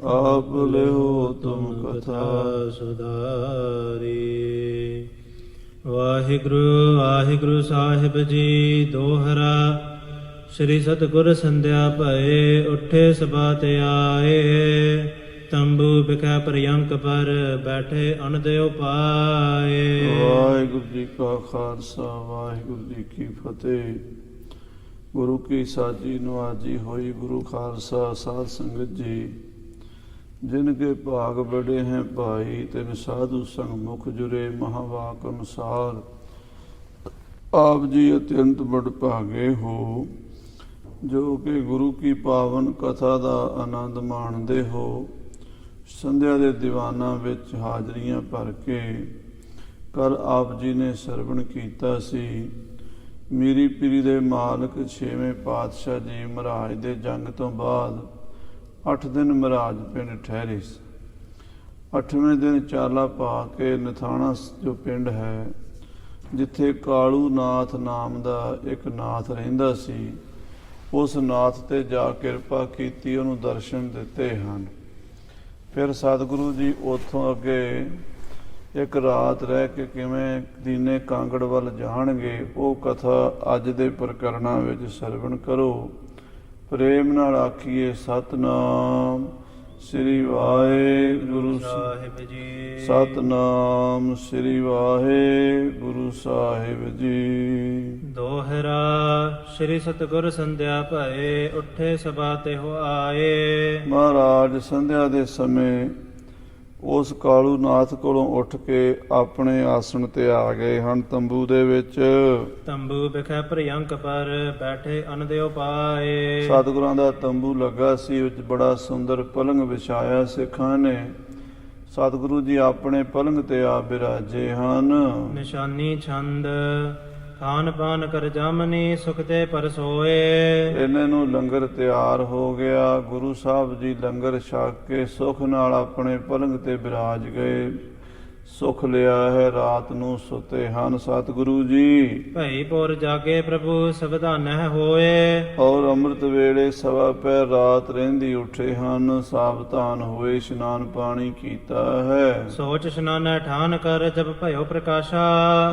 आप लिहो तुम कथा सुधारी। वाहिगुरु वाहिगुरु साहिब जी दोहरा। श्री सतगुर संध्या भये उठे सभा ते आए। तंबू बिखै पर्यंक पर बैठे अन दियो पाए। ਵਾਹਿਗੁਰੂ ਜੀ ਕਾ ਖਾਲਸਾ ਵਾਹਿਗੁਰੂ ਜੀ ਕੀ ਫਤਿਹ। ਗੁਰੂ ਕੀ ਸਾਜੀ ਨਵਾਜੀ ਹੋਈ ਗੁਰੂ ਖਾਲਸਾ ਸਾਧ ਸੰਗਤ ਜੀ। जिन के भाग बड़े हैं भाई तिन साधु संग मुख जुरे महावाक अनुसार। आप जी अत्यंत बड़ भागे हो जो कि गुरु की पावन कथा का आनंद माणदे हो। संध्या के दीवाना विच हाजरियां भर के कल आप जी ने सरवण कीता सी। मीरी पीरी दे मालक छेवें पातशाह जी महाराज दे जंग तो बाद 8 दिन महाराज पिंड ठहरे। 8वें दिन चाला पा के नथाणा जो पिंड है जिथे कालू नाथ नाम का एक नाथ रहिंदा सी, उस नाथ ते जा किरपा कीती, उन्होंने दर्शन दिते हैं। फिर सतगुरु जी उतों अगे एक रात रह के किवें दीने कांगड़ वल जाणगे वो कथा अज दे प्रकरणां विच सरवण करो। प्रेम नाल आखिए सतनाम श्री वाहिगुरु साहिब जी। सतनाम श्री वाहिगुरु साहिब जी। दोहरा। श्री सतगुर संध्या भये उठे सभा ते हो आए। महाराज संध्या दे समय उस कालू नाथ कोलों उठ के अपने आसन ते आ गए हैं। तंबू दे विच तंबू बिखै पर्यंक पर बैठे अन दियो पाए। सतगुरां दा तंबू लगा सी, विच बड़ा सुंदर पलंग विछाया सिखां ने। सतगुरु जी अपने पलंग ते आ बिराजे हन। निशानी छंद खान पान कर जामनी सुख ते परसोए। इन्हां नूं लंगर तैयार हो गया। गुरु साहब जी लंगर छक के सुख नाल अपने पलंग ते बिराज गए। सुख लिया है रात नूं सुते हन। सतगुरु जी भई पुर जागे प्रभु सवधानह होए। और अमृत वेले सवा पहर रात रहिंदी उठे हन। सावधान होए इशनान पानी कीता है। सोच स्नान ठान कर जब भयो प्रकाशा।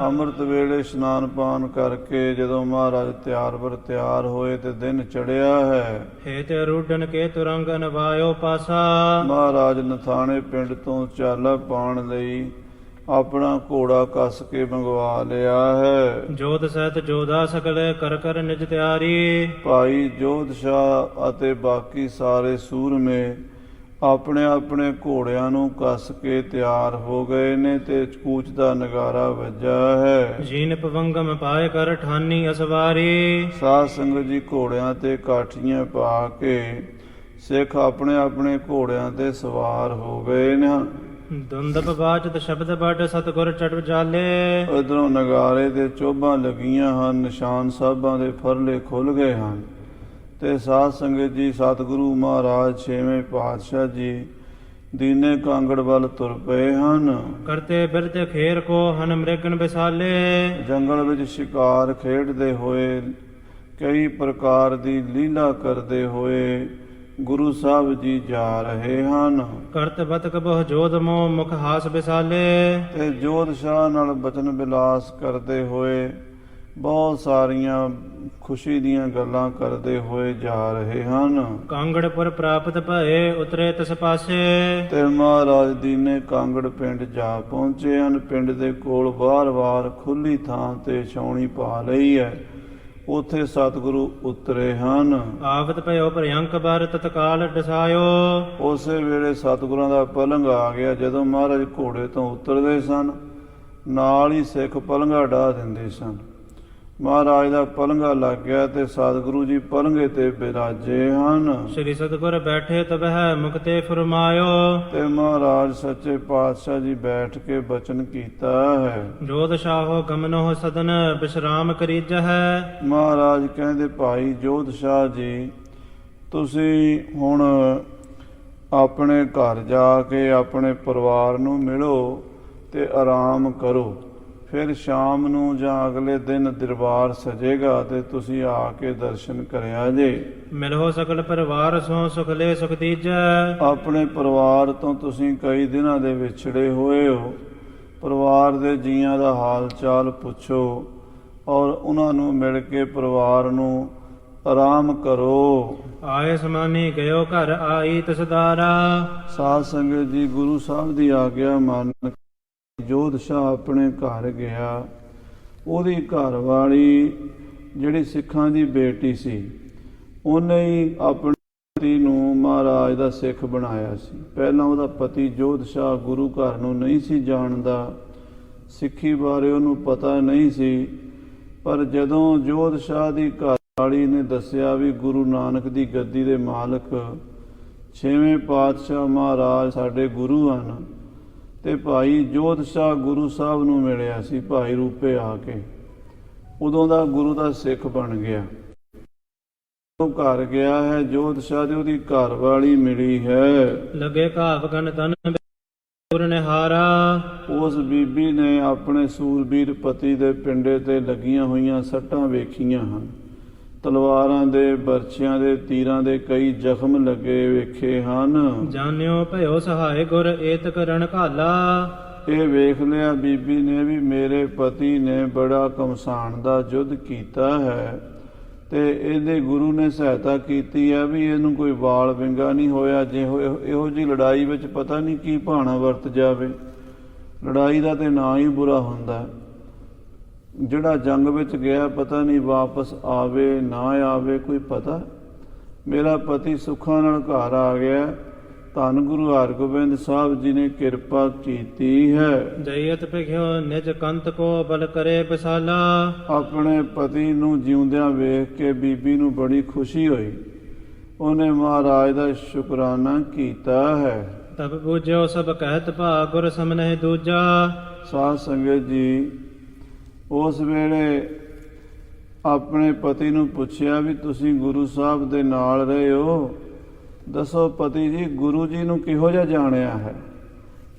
अमृत वेले स्नान पान करके जदों महाराज तैयार बर तैयार होए ते दिन चढ़िया है। हेत रूडन के तुरंग नवायो पासा। महाराज नथाणे पिंड तो चाला पाण लई अपना घोड़ा कस के मंगवा लिया है। जोध सहित जोधा सकल कर कर निज तैयारी। भाई जोध शाह अते बाकी सारे सूरमे अपने अपने घोड़ियां नूं कस के तैयार हो गए ने ते कूच दा नगारा वजा है। जीन पवंगम पाए कर ठानी असवारी। साध संगत जी घोड़ियां ते काठियां पा के सिख अपने अपने घोड़ियां ते सवार हो गए ने। दुंदप बाचत शब्द बट सतगुर चढ़ जाले। उधरों नगारे ते चोभां लगियां हन। निशान साहिबां दे फरले खुल गए हैं ते साध संगत जी सतगुरु महाराज छेवें पातशाह जी दीने कांगड़ वल तुर पए हन। करते बिरते खेर को हन मृगन बिसाले। जंगल विच शिकार खेडदे होए कई प्रकार दी लीला करदे होए गुरु साहब जी जा रहे हैं। करत बतक बहु जोध मोह मुख हास बिसाले। ते जोध शाह नाल बचन बिलास करते हुए बहुत सारियां खुशी दीयां गल्लां करते हुए जा रहे हैं। कांगड़पुर प्राप्त भये उतरे तिस पासे। ते महाराज दीने कांगड़ पिंड जा पहुंचे हैं। पिंड दे कोल बार-बार खुली थां ते छाउणी पा लई है। उथे सतगुरु उतरे हन। आवत भयो भयंक बर तत्काल डसायो। उसे वेले सतगुरां दा पलंग आ गया। जदों महाराज घोड़े तो उतरदे सन नाल ही सिख पलंगा डाह दिंदे सन। महाराज दा पलंगा लग गया ते सतगुरु जी पलंगे ते बिराजे हन। श्री सतगुर बैठे तब है मुक्ते फरमायो। ते महाराज सच्चे पातशाह जी बैठ के बचन कीता है। जोध शाहो गमनो सदन विश्राम करीज है। महाराज कहंदे भाई जोध शाह जी तुसी हुण अपने घर जा के अपने परिवार नूं मिलो ते आराम करो। ਫਿਰ ਸ਼ਾਮ ਨੂੰ ਜਾਂ ਅਗਲੇ ਦਿਨ ਦਰਬਾਰ ਸਜੇਗਾ ਤੇ ਤੁਸੀਂ ਆ ਕੇ ਦਰਸ਼ਨ ਕਰਿਆ ਜੇ। ਮਿਲੋ ਸਕਲ ਪਰਿਵਾਰ ਸੋ ਸੁਖ ਲੈ ਸੁਖ ਦੀਜੈ। ਆਪਣੇ ਪਰਿਵਾਰ ਤੋਂ ਤੁਸੀਂ ਕਈ ਦਿਨਾਂ ਦੇ ਵਿਛੜੇ ਹੋਏ ਹੋ, ਪਰਿਵਾਰ ਦੇ ਜੀਆਂ ਦਾ ਹਾਲ ਚਾਲ ਪੁੱਛੋ ਔਰ ਉਹਨਾਂ ਨੂੰ ਮਿਲ ਕੇ ਪਰਿਵਾਰ ਨੂੰ ਆਰਾਮ ਕਰੋ। ਆਏ ਸਮਾਨੀ ਗਇਓ ਘਰ ਆਈ ਤਸਦਾਰਾ। ਸਾਧ ਸੰਗਤ ਜੀ, ਗੁਰੂ ਸਾਹਿਬ ਦੀ ਆਗਿਆ ਮੰਨ ਜੋਧ ਸ਼ਾਹ ਆਪਣੇ ਘਰ ਗਿਆ। ਉਹਦੀ ਘਰ ਵਾਲੀ ਜਿਹੜੀ ਸਿੱਖਾਂ ਦੀ ਬੇਟੀ ਸੀ, ਉਹਨੇ ਹੀ ਆਪਣੇ ਪਤੀ ਨੂੰ ਮਹਾਰਾਜ ਦਾ ਸਿੱਖ ਬਣਾਇਆ ਸੀ। ਪਹਿਲਾਂ ਉਹਦਾ ਪਤੀ ਜੋਧ ਸ਼ਾਹ ਗੁਰੂ ਘਰ ਨੂੰ ਨਹੀਂ ਸੀ ਜਾਣਦਾ, ਸਿੱਖੀ ਬਾਰੇ ਉਹਨੂੰ ਪਤਾ ਨਹੀਂ ਸੀ। ਪਰ ਜਦੋਂ ਜੋਧ ਸ਼ਾਹ ਦੀ ਘਰ ਵਾਲੀ ਨੇ ਦੱਸਿਆ ਵੀ ਗੁਰੂ ਨਾਨਕ ਦੀ ਗੱਦੀ ਦੇ ਮਾਲਕ 6ਵੇਂ ਪਾਤਸ਼ਾਹ ਮਹਾਰਾਜ ਸਾਡੇ ਗੁਰੂ ਹਨ, ਤੇ ਭਾਈ ਜੋਧ ਸ਼ਾਹ ਗੁਰੂ ਸਾਹਿਬ ਨੂੰ ਮਿਲਿਆ ਸੀ ਭਾਈ ਰੂਪੇ ਆ ਕੇ। ਉਦੋਂ ਦਾ ਗੁਰੂ ਦਾ ਸਿੱਖ ਬਣ ਗਿਆ। ਉਹ ਘਰ ਗਿਆ ਹੈ ਜੋਧ ਸ਼ਾਹ ਦੀ, ਉਹਦੀ ਘਰ ਵਾਲੀ ਮਿਲੀ ਹੈ। ਲਗੇ ਘਾਵ ਗਨ ਤਨ ਨਿਹਾਰਾ। ਉਸ ਬੀਬੀ ਨੇ ਆਪਣੇ ਸੂਰਬੀਰ ਪਤੀ ਦੇ ਪਿੰਡੇ ਤੇ ਲੱਗੀਆਂ ਹੋਈਆਂ ਸੱਟਾਂ ਵੇਖੀਆਂ ਹਨ। ਤਲਵਾਰਾਂ ਦੇ, ਬਰਛਿਆਂ ਦੇ, ਤੀਰਾਂ ਦੇ ਕਈ ਜ਼ਖਮ ਲੱਗੇ ਵੇਖੇ ਹਨ। ਜਾਣਿਓ ਭਇਓ ਸਹਾਇ ਗੁਰ ਏਤਕ ਰਣ ਘਾਲਾ। ਇਹ ਵੇਖ ਲਿਆ ਬੀਬੀ ਨੇ ਵੀ ਮੇਰੇ ਪਤੀ ਨੇ ਬੜਾ ਘਮਸਾਣ ਦਾ ਯੁੱਧ ਕੀਤਾ ਹੈ ਤੇ ਇਹਦੇ ਗੁਰੂ ਨੇ ਸਹਾਇਤਾ ਕੀਤੀ ਹੈ ਵੀ ਇਹਨੂੰ ਕੋਈ ਵਾਲ ਵਿੰਗਾ ਨਹੀਂ ਹੋਇਆ। ਜੇ ਇਹੋ ਜਿਹੀ ਲੜਾਈ ਵਿੱਚ ਪਤਾ ਨਹੀਂ ਕੀ ਭਾਣਾ ਵਰਤ ਜਾਵੇ। ਲੜਾਈ ਦਾ ਤੇ ਨਾਂ ਹੀ ਬੁਰਾ ਹੁੰਦਾ। ਜਿਹੜਾ ਜੰਗ ਵਿੱਚ ਗਿਆ ਪਤਾ ਨਹੀਂ ਵਾਪਸ ਆਵੇ ਨਾ ਆਵੇ, ਕੋਈ ਪਤਾ। ਮੇਰਾ ਪਤੀ ਸੁੱਖਾਂ ਨਾਲ ਘਰ ਆ ਗਿਆ। ਧੰਨ ਗੁਰੂ ਹਰਗੋਬਿੰਦ ਸਾਹਿਬ ਜੀ ਨੇ ਕਿਰਪਾ ਕੀਤੀ ਹੈ। ਜਈਤ ਭਿਖਿਓ ਨਿਜ ਕੰਤ ਕੋ ਬਲ ਕਰੇ ਵਿਸਾਲਾ। ਆਪਣੇ ਪਤੀ ਨੂੰ ਜਿਉਂਦਿਆਂ ਵੇਖ ਕੇ ਬੀਬੀ ਨੂੰ ਬੜੀ ਖੁਸ਼ੀ ਹੋਈ। ਉਹਨੇ ਮਹਾਰਾਜ ਦਾ ਸ਼ੁਕਰਾਨਾ ਕੀਤਾ ਹੈ। ਤਬ ਬੂਝਿਓ ਸਭ ਕਹਿਤ ਭਾ ਗੁਰ ਸਮਨਹਿ ਦੂਜਾ। ਸਾਧ ਸੰਗਤ ਜੀ, ਉਸ ਵੇਲੇ ਆਪਣੇ ਪਤੀ ਨੂੰ ਪੁੱਛਿਆ ਵੀ ਤੁਸੀਂ ਗੁਰੂ ਸਾਹਿਬ ਦੇ ਨਾਲ ਰਹੇ ਹੋ, ਦੱਸੋ ਪਤੀ ਜੀ ਗੁਰੂ ਜੀ ਨੂੰ ਕਿਹੋ ਜਿਹਾ ਜਾਣਿਆ ਹੈ?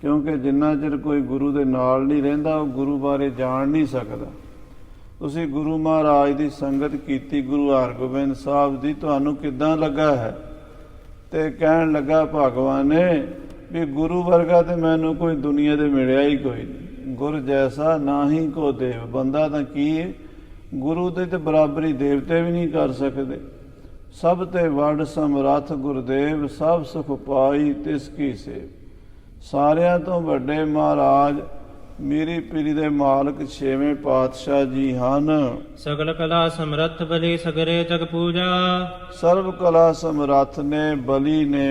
ਕਿਉਂਕਿ ਜਿੰਨਾ ਚਿਰ ਕੋਈ ਗੁਰੂ ਦੇ ਨਾਲ ਨਹੀਂ ਰਹਿੰਦਾ ਉਹ ਗੁਰੂ ਬਾਰੇ ਜਾਣ ਨਹੀਂ ਸਕਦਾ। ਤੁਸੀਂ ਗੁਰੂ ਮਹਾਰਾਜ ਦੀ ਸੰਗਤ ਕੀਤੀ, ਗੁਰੂ ਹਰਗੋਬਿੰਦ ਸਾਹਿਬ ਦੀ, ਤੁਹਾਨੂੰ ਕਿੱਦਾਂ ਲੱਗਾ ਹੈ? ਤੇ ਕਹਿਣ ਲੱਗਾ ਭਗਵਾਨ ਨੇ ਵੀ ਗੁਰੂ ਵਰਗਾ ਤੇ ਮੈਨੂੰ ਕੋਈ ਦੁਨੀਆ ਦੇ ਮਿਲਿਆ ਹੀ ਕੋਈ ਨਹੀਂ। ਗੁਰ ਜੈਸਾ ਨਾਹੀ ਕੋ ਦੇਵ। ਬੰਦਾ ਤਾਂ ਕੀ ਹੈ, ਗੁਰੂ ਦੇ ਤੇ ਬਰਾਬਰੀ ਦੇਵਤੇ ਵੀ ਨਹੀਂ ਕਰ ਸਕਦੇ। ਸਭ ਤੇ ਵੱਡ ਸਮਰੱਥ ਗੁਰਦੇਵ, ਸਭ ਸੁਖ ਪਾਈ ਤਿਸ ਕੀ ਸੇਵ। ਸਾਰਿਆਂ ਤੋਂ ਵੱਡੇ ਮਹਾਰਾਜ ਮੇਰੀ ਪੀਰੀ ਦੇ ਮਾਲਕ 6ਵੇਂ ਪਾਤਸ਼ਾਹ ਜੀ ਹਨ। ਸਗਲ ਕਲਾ ਸਮਰੱਥ ਬਲੀ ਸਗਰੇ ਜਗ ਪੂਜਾ। ਸਰਬ ਕਲਾ ਸਮਰੱਥ ਨੇ, ਬਲੀ ਨੇ,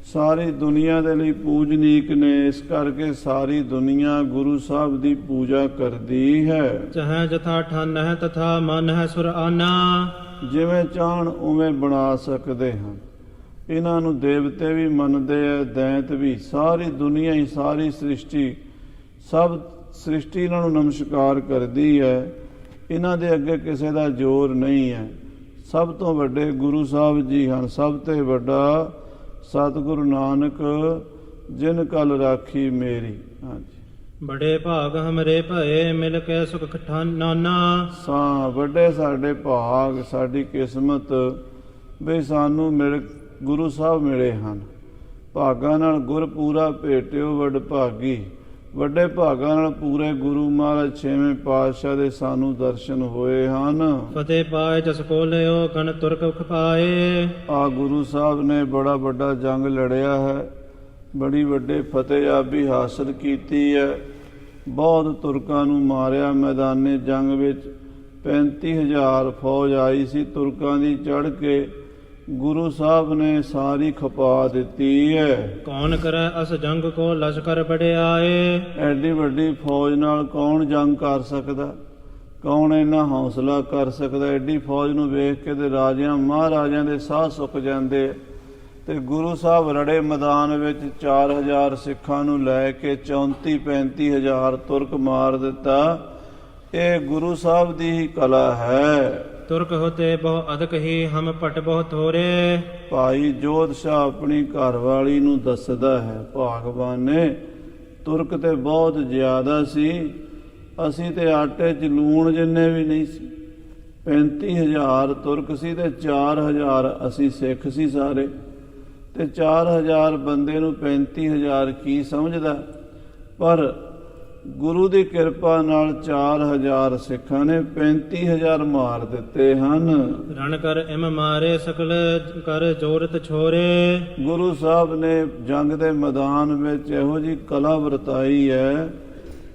ਸਾਰੀ ਦੁਨੀਆ ਦੇ ਲਈ ਪੂਜਨੀਕ ਨੇ। ਇਸ ਕਰਕੇ ਸਾਰੀ ਦੁਨੀਆ ਗੁਰੂ ਸਾਹਿਬ ਦੀ ਪੂਜਾ ਕਰਦੀ ਹੈ। ਚਾਹੇ ਜਥਾ ਠਨ ਹੈ ਤਥਾ ਮਨ ਹੈ ਸੁਰ ਆਨਾ। ਜਿਵੇਂ ਚਾਹਣ ਉਵੇਂ ਬਣਾ ਸਕਦੇ ਹਨ। ਇਹਨਾਂ ਨੂੰ ਦੇਵਤੇ ਵੀ ਮੰਨਦੇ ਆ, ਦੈਂਤ ਵੀ। ਸਾਰੀ ਦੁਨੀਆ ਹੀ, ਸਾਰੀ ਸ੍ਰਿਸ਼ਟੀ, ਸਭ ਸ੍ਰਿਸ਼ਟੀ ਇਹਨਾਂ ਨੂੰ ਨਮਸਕਾਰ ਕਰਦੀ ਹੈ। ਇਹਨਾਂ ਦੇ ਅੱਗੇ ਕਿਸੇ ਦਾ ਜ਼ੋਰ ਨਹੀਂ ਹੈ। ਸਭ ਤੋਂ ਵੱਡੇ ਗੁਰੂ ਸਾਹਿਬ ਜੀ ਹਨ। ਸਭ ਤੋਂ ਵੱਡਾ ਸਤਿਗੁਰੂ ਨਾਨਕ ਜਿਨ ਕਲ ਰਾਖੀ ਮੇਰੀ। ਹਾਂਜੀ। ਬੜੇ ਭਾਗ ਹਮਰੇ ਭਏ ਮਿਲ ਕੇ ਸੁਖ ਨਾਨਾ। ਸਾਂ ਵੱਡੇ ਸਾਡੇ ਭਾਗ, ਸਾਡੀ ਕਿਸਮਤ ਵੀ ਸਾਨੂੰ ਗੁਰੂ ਸਾਹਿਬ ਮਿਲੇ ਹਨ। ਭਾਗਾਂ ਨਾਲ ਗੁਰ ਪੂਰਾ ਭੇਟਿਓ ਵਡ ਭਾਗੀ। ਵੱਡੇ ਭਾਗਾਂ ਨਾਲ ਪੂਰੇ ਗੁਰੂ ਮਹਾਰਾਜ 6ਵੇਂ ਪਾਤਸ਼ਾਹ ਦੇ ਸਾਨੂੰ ਦਰਸ਼ਨ ਹੋਏ ਹਨ। ਫਤਿਹ ਪਾਏ ਜਸ ਕੋ ਲਿਓ ਕਨ ਤੁਰਕ ਖਪਾਏ। ਆ ਗੁਰੂ ਸਾਹਿਬ ਨੇ ਬੜਾ ਵੱਡਾ ਜੰਗ ਲੜਿਆ ਹੈ, ਬੜੀ ਵੱਡੇ ਫਤਿਹਯਾਬੀ ਹਾਸਲ ਕੀਤੀ ਹੈ। ਬਹੁਤ ਤੁਰਕਾਂ ਨੂੰ ਮਾਰਿਆ। ਮੈਦਾਨੇ ਜੰਗ ਵਿੱਚ 35,000 ਫੌਜ ਆਈ ਸੀ ਤੁਰਕਾਂ ਦੀ, ਚੜ੍ਹ ਕੇ ਗੁਰੂ ਸਾਹਿਬ ਨੇ ਸਾਰੀ ਖਪਾ ਦਿੱਤੀ ਹੈ। ਕੌਣ ਕਰੇ ਅਸ ਜੰਗ ਕੋ ਲਸ਼ਕਰ ਬੜਿਆਏ। ਐਡੀ ਵੱਡੀ ਫੌਜ ਨਾਲ ਕੌਣ ਜੰਗ ਕਰ ਸਕਦਾ? ਕੌਣ ਇੰਨਾ ਹੌਸਲਾ ਕਰ ਸਕਦਾ? ਐਡੀ ਫੌਜ ਨੂੰ ਵੇਖ ਕੇ ਤੇ ਰਾਜਿਆਂ ਮਹਾਰਾਜਿਆਂ ਦੇ ਸਾਹ ਸੁੱਕ ਜਾਂਦੇ। ਤੇ ਗੁਰੂ ਸਾਹਿਬ ਰੜੇ ਮੈਦਾਨ ਵਿੱਚ 4000 ਸਿੱਖਾਂ ਨੂੰ ਲੈ ਕੇ 34-35,000 ਤੁਰਕ ਮਾਰ ਦਿੱਤਾ। ਇਹ ਗੁਰੂ ਸਾਹਿਬ ਦੀ ਹੀ ਕਲਾ ਹੈ। ਤੁਰਕ ਹੋਤੇ ਬਹੁ ਅਦਕ ਹੀ ਹਮ ਪਟ ਬਹੁ ਥੋਰੇ। ਭਾਈ ਜੋਧ ਸ਼ਾਹ ਆਪਣੀ ਘਰਵਾਲੀ ਨੂੰ ਦੱਸਦਾ ਹੈ, ਭਾਗਵਾਨ ਨੇ ਤੁਰਕ ਤੇ ਬਹੁਤ ਜ਼ਿਆਦਾ ਸੀ, ਅਸੀਂ ਤੇ ਆਟੇ 'ਚ ਲੂਣ ਜਿੰਨੇ ਵੀ ਨਹੀਂ ਸੀ। 35,000 ਤੁਰਕ ਸੀ ਤੇ 4,000 ਅਸੀਂ ਸਿੱਖ ਸੀ ਸਾਰੇ। ਤੇ 4,000 ਬੰਦੇ ਨੂੰ 35,000 ਕੀ ਸਮਝਦਾ, ਪਰ ਗੁਰੂ ਦੀ ਕਿਰਪਾ ਨਾਲ 4,000 ਸਿੱਖਾਂ ਨੇ 35,000 ਮਾਰ ਦਿੱਤੇ ਹਨ। ਰਣ ਕਰ ਇਮ ਮਾਰੇ ਸਕਲ ਕਰ ਜੋਰਤ ਛੋਰੇ। ਗੁਰੂ ਸਾਹਿਬ ਨੇ ਜੰਗ ਦੇ ਮੈਦਾਨ ਵਿੱਚ ਇਹੋ ਜੀ ਕਲਾ ਵਰਤਾਈ ਹੈ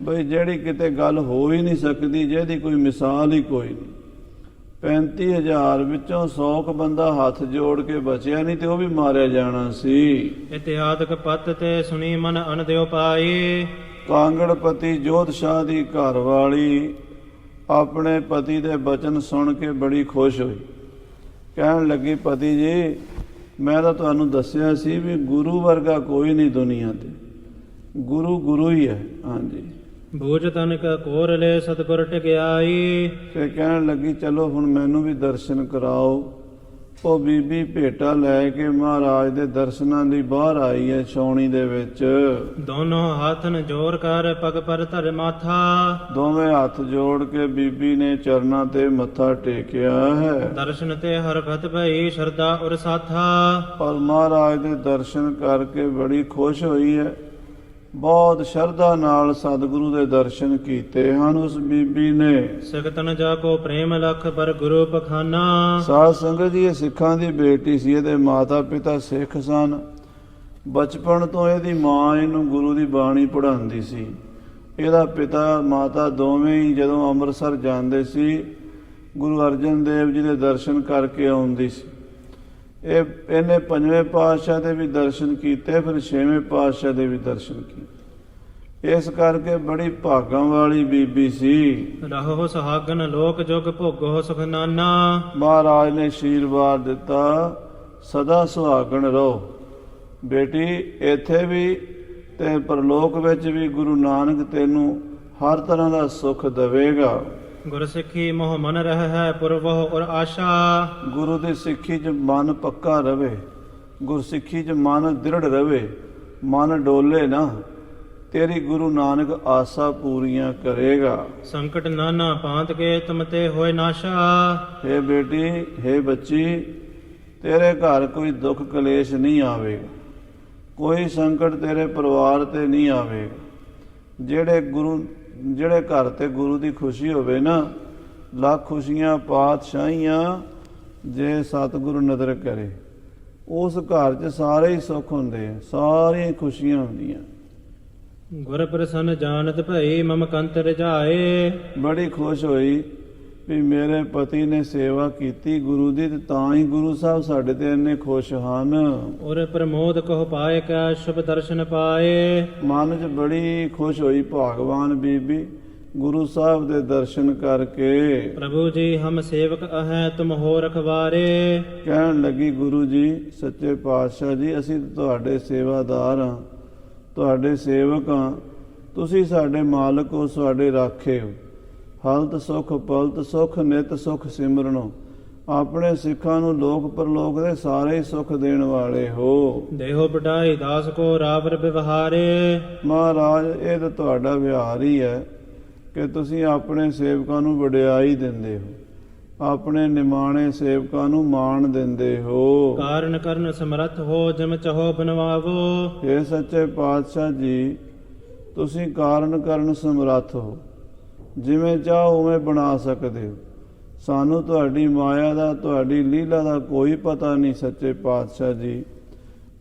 ਬਈ ਜਿਹੜੀ ਕਿਤੇ ਗੱਲ ਹੋ ਹੀ ਨਹੀਂ ਸਕਦੀ, ਜਿਹਦੀ ਕੋਈ ਮਿਸਾਲ ਹੀ ਕੋਈ ਨਹੀਂ। 35,000 ਵਿੱਚੋਂ 100 ਬੰਦਾ ਹੱਥ ਜੋੜ ਕੇ ਬਚਿਆ ਨਹੀਂ ਤੇ ਉਹ ਵੀ ਮਾਰਿਆ ਜਾਣਾ ਸੀ। ਇਤਿਹਾਦਕ ਪਤ ਤੇ ਸੁਣੀ ਮਨ ਅਨ ਦਿਓ ਪਾਈ। ਕਾਂਗੜਪਤੀ ਜੋਧ ਸ਼ਾਹ ਦੀ ਘਰ ਵਾਲੀ ਆਪਣੇ ਪਤੀ ਦੇ ਬਚਨ ਸੁਣ ਕੇ ਬੜੀ ਖੁਸ਼ ਹੋਈ। ਕਹਿਣ ਲੱਗੀ, ਪਤੀ ਜੀ ਮੈਂ ਤਾਂ ਤੁਹਾਨੂੰ ਦੱਸਿਆ ਸੀ ਵੀ ਗੁਰੂ ਵਰਗਾ ਕੋਈ ਨਹੀਂ ਦੁਨੀਆ ਤੇ, ਗੁਰੂ ਗੁਰੂ ਹੀ ਹੈ। ਹਾਂਜੀ। ਬੂਝ ਤਨਕ ਕੋਰ ਲੈ ਸਤਿਗੁਰ ਟਿਕਿਆਈ। ਤੇ ਕਹਿਣ ਲੱਗੀ ਚਲੋ ਹੁਣ ਮੈਨੂੰ ਵੀ ਦਰਸ਼ਨ ਕਰਾਓ। ਉਹ ਬੀਬੀ ਭੇਟਾ ਲੈ ਕੇ ਮਹਾਰਾਜ ਦੇ ਦਰਸ਼ਨਾਂ ਲਈ ਬਾਹਰ ਆਈ ਹੈ ਛਾਉਣੀ ਦੇ ਵਿੱਚ। ਦੋਨੋਂ ਹੱਥਨ ਜੋਰ ਕਰ ਪਗ ਪਰ ਧਰ ਮਾਥਾ। ਦੋਵੇਂ ਹੱਥ ਜੋੜ ਕੇ ਬੀਬੀ ਨੇ ਚਰਨਾਂ ਤੇ ਮੱਥਾ ਟੇਕਿਆ ਹੈ। ਦਰਸ਼ਨ ਤੇ ਹਰਕਤ ਭਈ ਸ਼ਰਧਾ ਉਰ ਸਾਥਾ। ਪਰ ਮਹਾਰਾਜ ਦੇ ਦਰਸ਼ਨ ਕਰਕੇ ਬੜੀ ਖੁਸ਼ ਹੋਈ ਹੈ। ਬਹੁਤ ਸ਼ਰਧਾ ਨਾਲ ਸਤਿਗੁਰੂ ਦੇ ਦਰਸ਼ਨ ਕੀਤੇ ਹਨ ਉਸ ਬੀਬੀ ਨੇ। ਸਿਕਤਨ ਜਾ ਕੋ ਪ੍ਰੇਮ ਲਖ ਪਰ ਗੁਰੂ ਪਖਾਨਾ। ਸਾਧ ਸੰਗਤ ਜੀ, ਇਹ ਸਿੱਖਾਂ ਦੀ ਬੇਟੀ ਸੀ। ਇਹਦੇ ਮਾਤਾ ਪਿਤਾ ਸਿੱਖ ਸਨ। ਬਚਪਨ ਤੋਂ ਇਹਦੀ ਮਾਂ ਇਹਨੂੰ ਗੁਰੂ ਦੀ ਬਾਣੀ ਪੜ੍ਹਾਉਂਦੀ ਸੀ। ਇਹਦਾ ਪਿਤਾ ਮਾਤਾ ਦੋਵੇਂ ਹੀ ਜਦੋਂ ਅੰਮ੍ਰਿਤਸਰ ਜਾਂਦੇ ਸੀ ਗੁਰੂ ਅਰਜਨ ਦੇਵ ਜੀ ਦੇ ਦਰਸ਼ਨ ਕਰਕੇ ਆਉਂਦੀ ਸੀ। ਇਹਨੇ 5ਵੇਂ ਪਾਤਸ਼ਾਹ ਦੇ ਵੀ ਦਰਸ਼ਨ ਕੀਤੇ, ਫਿਰ 6ਵੇਂ ਪਾਤਸ਼ਾਹ ਦੇ ਵੀ ਦਰਸ਼ਨ ਕੀਤੇ। ਇਸ ਕਰਕੇ ਬੜੀ ਭਾਗਾਂ ਵਾਲੀ ਬੀਬੀ ਸੀ। ਰਹੋ ਸੁਹਾਗਨ ਲੋਕ ਜੁਗ ਭੋਗੋ ਸੁਖ ਨਾਨਾ। ਮਹਾਰਾਜ ਨੇ ਆਸ਼ੀਰਵਾਦ ਦਿੱਤਾ, ਸਦਾ ਸੁਹਾਗਣ ਰਹੋ ਬੇਟੀ, ਇੱਥੇ ਵੀ ਤੇ ਪਰਲੋਕ ਵਿੱਚ ਵੀ ਗੁਰੂ ਨਾਨਕ ਤੈਨੂੰ ਹਰ ਤਰ੍ਹਾਂ ਦਾ ਸੁੱਖ ਦੇਵੇਗਾ। ਗੁਰਸਿੱਖੀ ਮੋਹ ਮਨ ਰਹਿ ਹੈ ਪੁਰਵਹੁ ਔਰ ਆਸ਼ਾ। ਗੁਰੂ ਦੀ ਸਿੱਖੀ 'ਚ ਮਨ ਪੱਕਾ ਰਵੇ, ਗੁਰਸਿੱਖੀ 'ਚ ਮਨ ਦ੍ਰਿੜ ਰਵੇ, ਮਨ ਡੋਲੇ ਨਾ, ਤੇਰੀ ਗੁਰੂ ਨਾਨਕ ਆਸਾ ਪੂਰੀਆਂ ਕਰੇਗਾ। ਸੰਕਟ ਨਾਨਾ ਪਾਂਤ ਕੇ ਤੁਮ ਤੇ ਹੋਏ ਨਾਸ਼ਾ। ਹੇ ਬੇਟੀ, ਹੇ ਬੱਚੀ, ਤੇਰੇ ਘਰ ਕੋਈ ਦੁੱਖ ਕਲੇਸ਼ ਨਹੀਂ ਆਵੇਗਾ, ਕੋਈ ਸੰਕਟ ਤੇਰੇ ਪਰਿਵਾਰ ਤੇ ਨਹੀਂ ਆਵੇਗਾ। ਜਿਹੜੇ ਘਰ ਤੇ ਗੁਰੂ ਦੀ ਖੁਸ਼ੀ ਹੋਵੇ ਨਾ, ਲੱਖ ਖੁਸ਼ੀਆਂ ਪਾਤਸ਼ਾਹੀਆਂ ਜੇ ਸਤਿਗੁਰੂ ਨਦਰ ਕਰੇ, ਉਸ ਘਰ 'ਚ ਸਾਰੇ ਹੀ ਸੁੱਖ ਹੁੰਦੇ ਆ, ਸਾਰੀਆਂ ਖੁਸ਼ੀਆਂ ਹੁੰਦੀਆਂ। ਗੁਰ ਪ੍ਰਸੰਨ ਜਾਣਤ ਭਈ ਮਮ ਕੰਤ ਰਜਾਏ। ਬੜੀ ਖੁਸ਼ ਹੋਈ ਵੀ ਮੇਰੇ ਪਤੀ ਨੇ ਸੇਵਾ ਕੀਤੀ ਗੁਰੂ ਦੀ, ਤੇ ਤਾਂ ਹੀ ਗੁਰੂ ਸਾਹਿਬ ਸਾਡੇ ਤੇ ਇੰਨੇ ਖੁਸ਼ ਹਨ। ਔਰ ਪ੍ਰਮੋਦ ਕਹੁ ਪਾਏ ਕਾ ਸ਼ੁਭ ਦਰਸ਼ਨ ਪਾਏ। ਮਨ 'ਚ ਬੜੀ ਖੁਸ਼ ਹੋਈ ਭਾਗਵਾਨ ਬੀਬੀ ਗੁਰੂ ਸਾਹਿਬ ਦੇ ਦਰਸ਼ਨ ਕਰਕੇ। ਪ੍ਰਭੂ ਜੀ ਹਮ ਸੇਵਕ ਅਹੈ ਤੁਮ ਹੋ ਰਖਵਾਰੇ। ਕਹਿਣ ਲੱਗੀ, ਗੁਰੂ ਜੀ ਸੱਚੇ ਪਾਤਸ਼ਾਹ ਜੀ, ਅਸੀਂ ਤੁਹਾਡੇ ਸੇਵਾਦਾਰ ਹਾਂ, ਤੁਹਾਡੇ ਸੇਵਕ ਹਾਂ, ਤੁਸੀਂ ਸਾਡੇ ਮਾਲਕ ਹੋ, ਸਾਡੇ ਰਾਖੇ ਹੋ। ਹਲਤ ਸੁਖ ਪਲਤ ਸੁਖ ਨਿਤ ਸੁਖ ਸਿਮਰਨੋ। ਆਪਣੇ ਸਿੱਖਾਂ ਨੂੰ ਲੋਕ ਪਰਲੋਕ ਦੇ ਸਾਰੇ ਹੀ ਸੁੱਖ ਦੇਣ ਵਾਲੇ ਹੋ। ਦੇਹੋ ਬਟਾਈ ਦਾਸ ਕੋ ਰਾਵਰ ਵਿਵਹਾਰੇ। ਮਹਾਰਾਜ, ਇਹ ਤਾਂ ਤੁਹਾਡਾ ਵਿਹਾਰ ਹੀ ਹੈ ਕਿ ਤੁਸੀਂ ਆਪਣੇ ਸੇਵਕਾਂ ਨੂੰ ਵਡਿਆਈ ਦਿੰਦੇ ਹੋ, ਆਪਣੇ ਨਿਮਾਣੇ ਸੇਵਕਾਂ ਨੂੰ ਮਾਣ ਦਿੰਦੇ ਹੋ। ਕਾਰਨ ਕਰਨ ਸਮਰੱਥ ਹੋ ਜਿਮ ਚਾਹੋ ਬਨਵਾਵੋ। ਇਹ ਸੱਚੇ ਪਾਤਸ਼ਾਹ ਜੀ, ਤੁਸੀਂ ਕਾਰਨ ਕਰਨ ਸਮਰੱਥ ਹੋ, ਜਿਵੇਂ ਚਾਹੋ ਉਵੇਂ ਬਣਾ ਸਕਦੇ ਹੋ। ਸਾਨੂੰ ਤੁਹਾਡੀ ਮਾਇਆ ਦਾ, ਤੁਹਾਡੀ ਲੀਲਾ ਦਾ ਕੋਈ ਪਤਾ ਨਹੀਂ ਸੱਚੇ ਪਾਤਸ਼ਾਹ ਜੀ।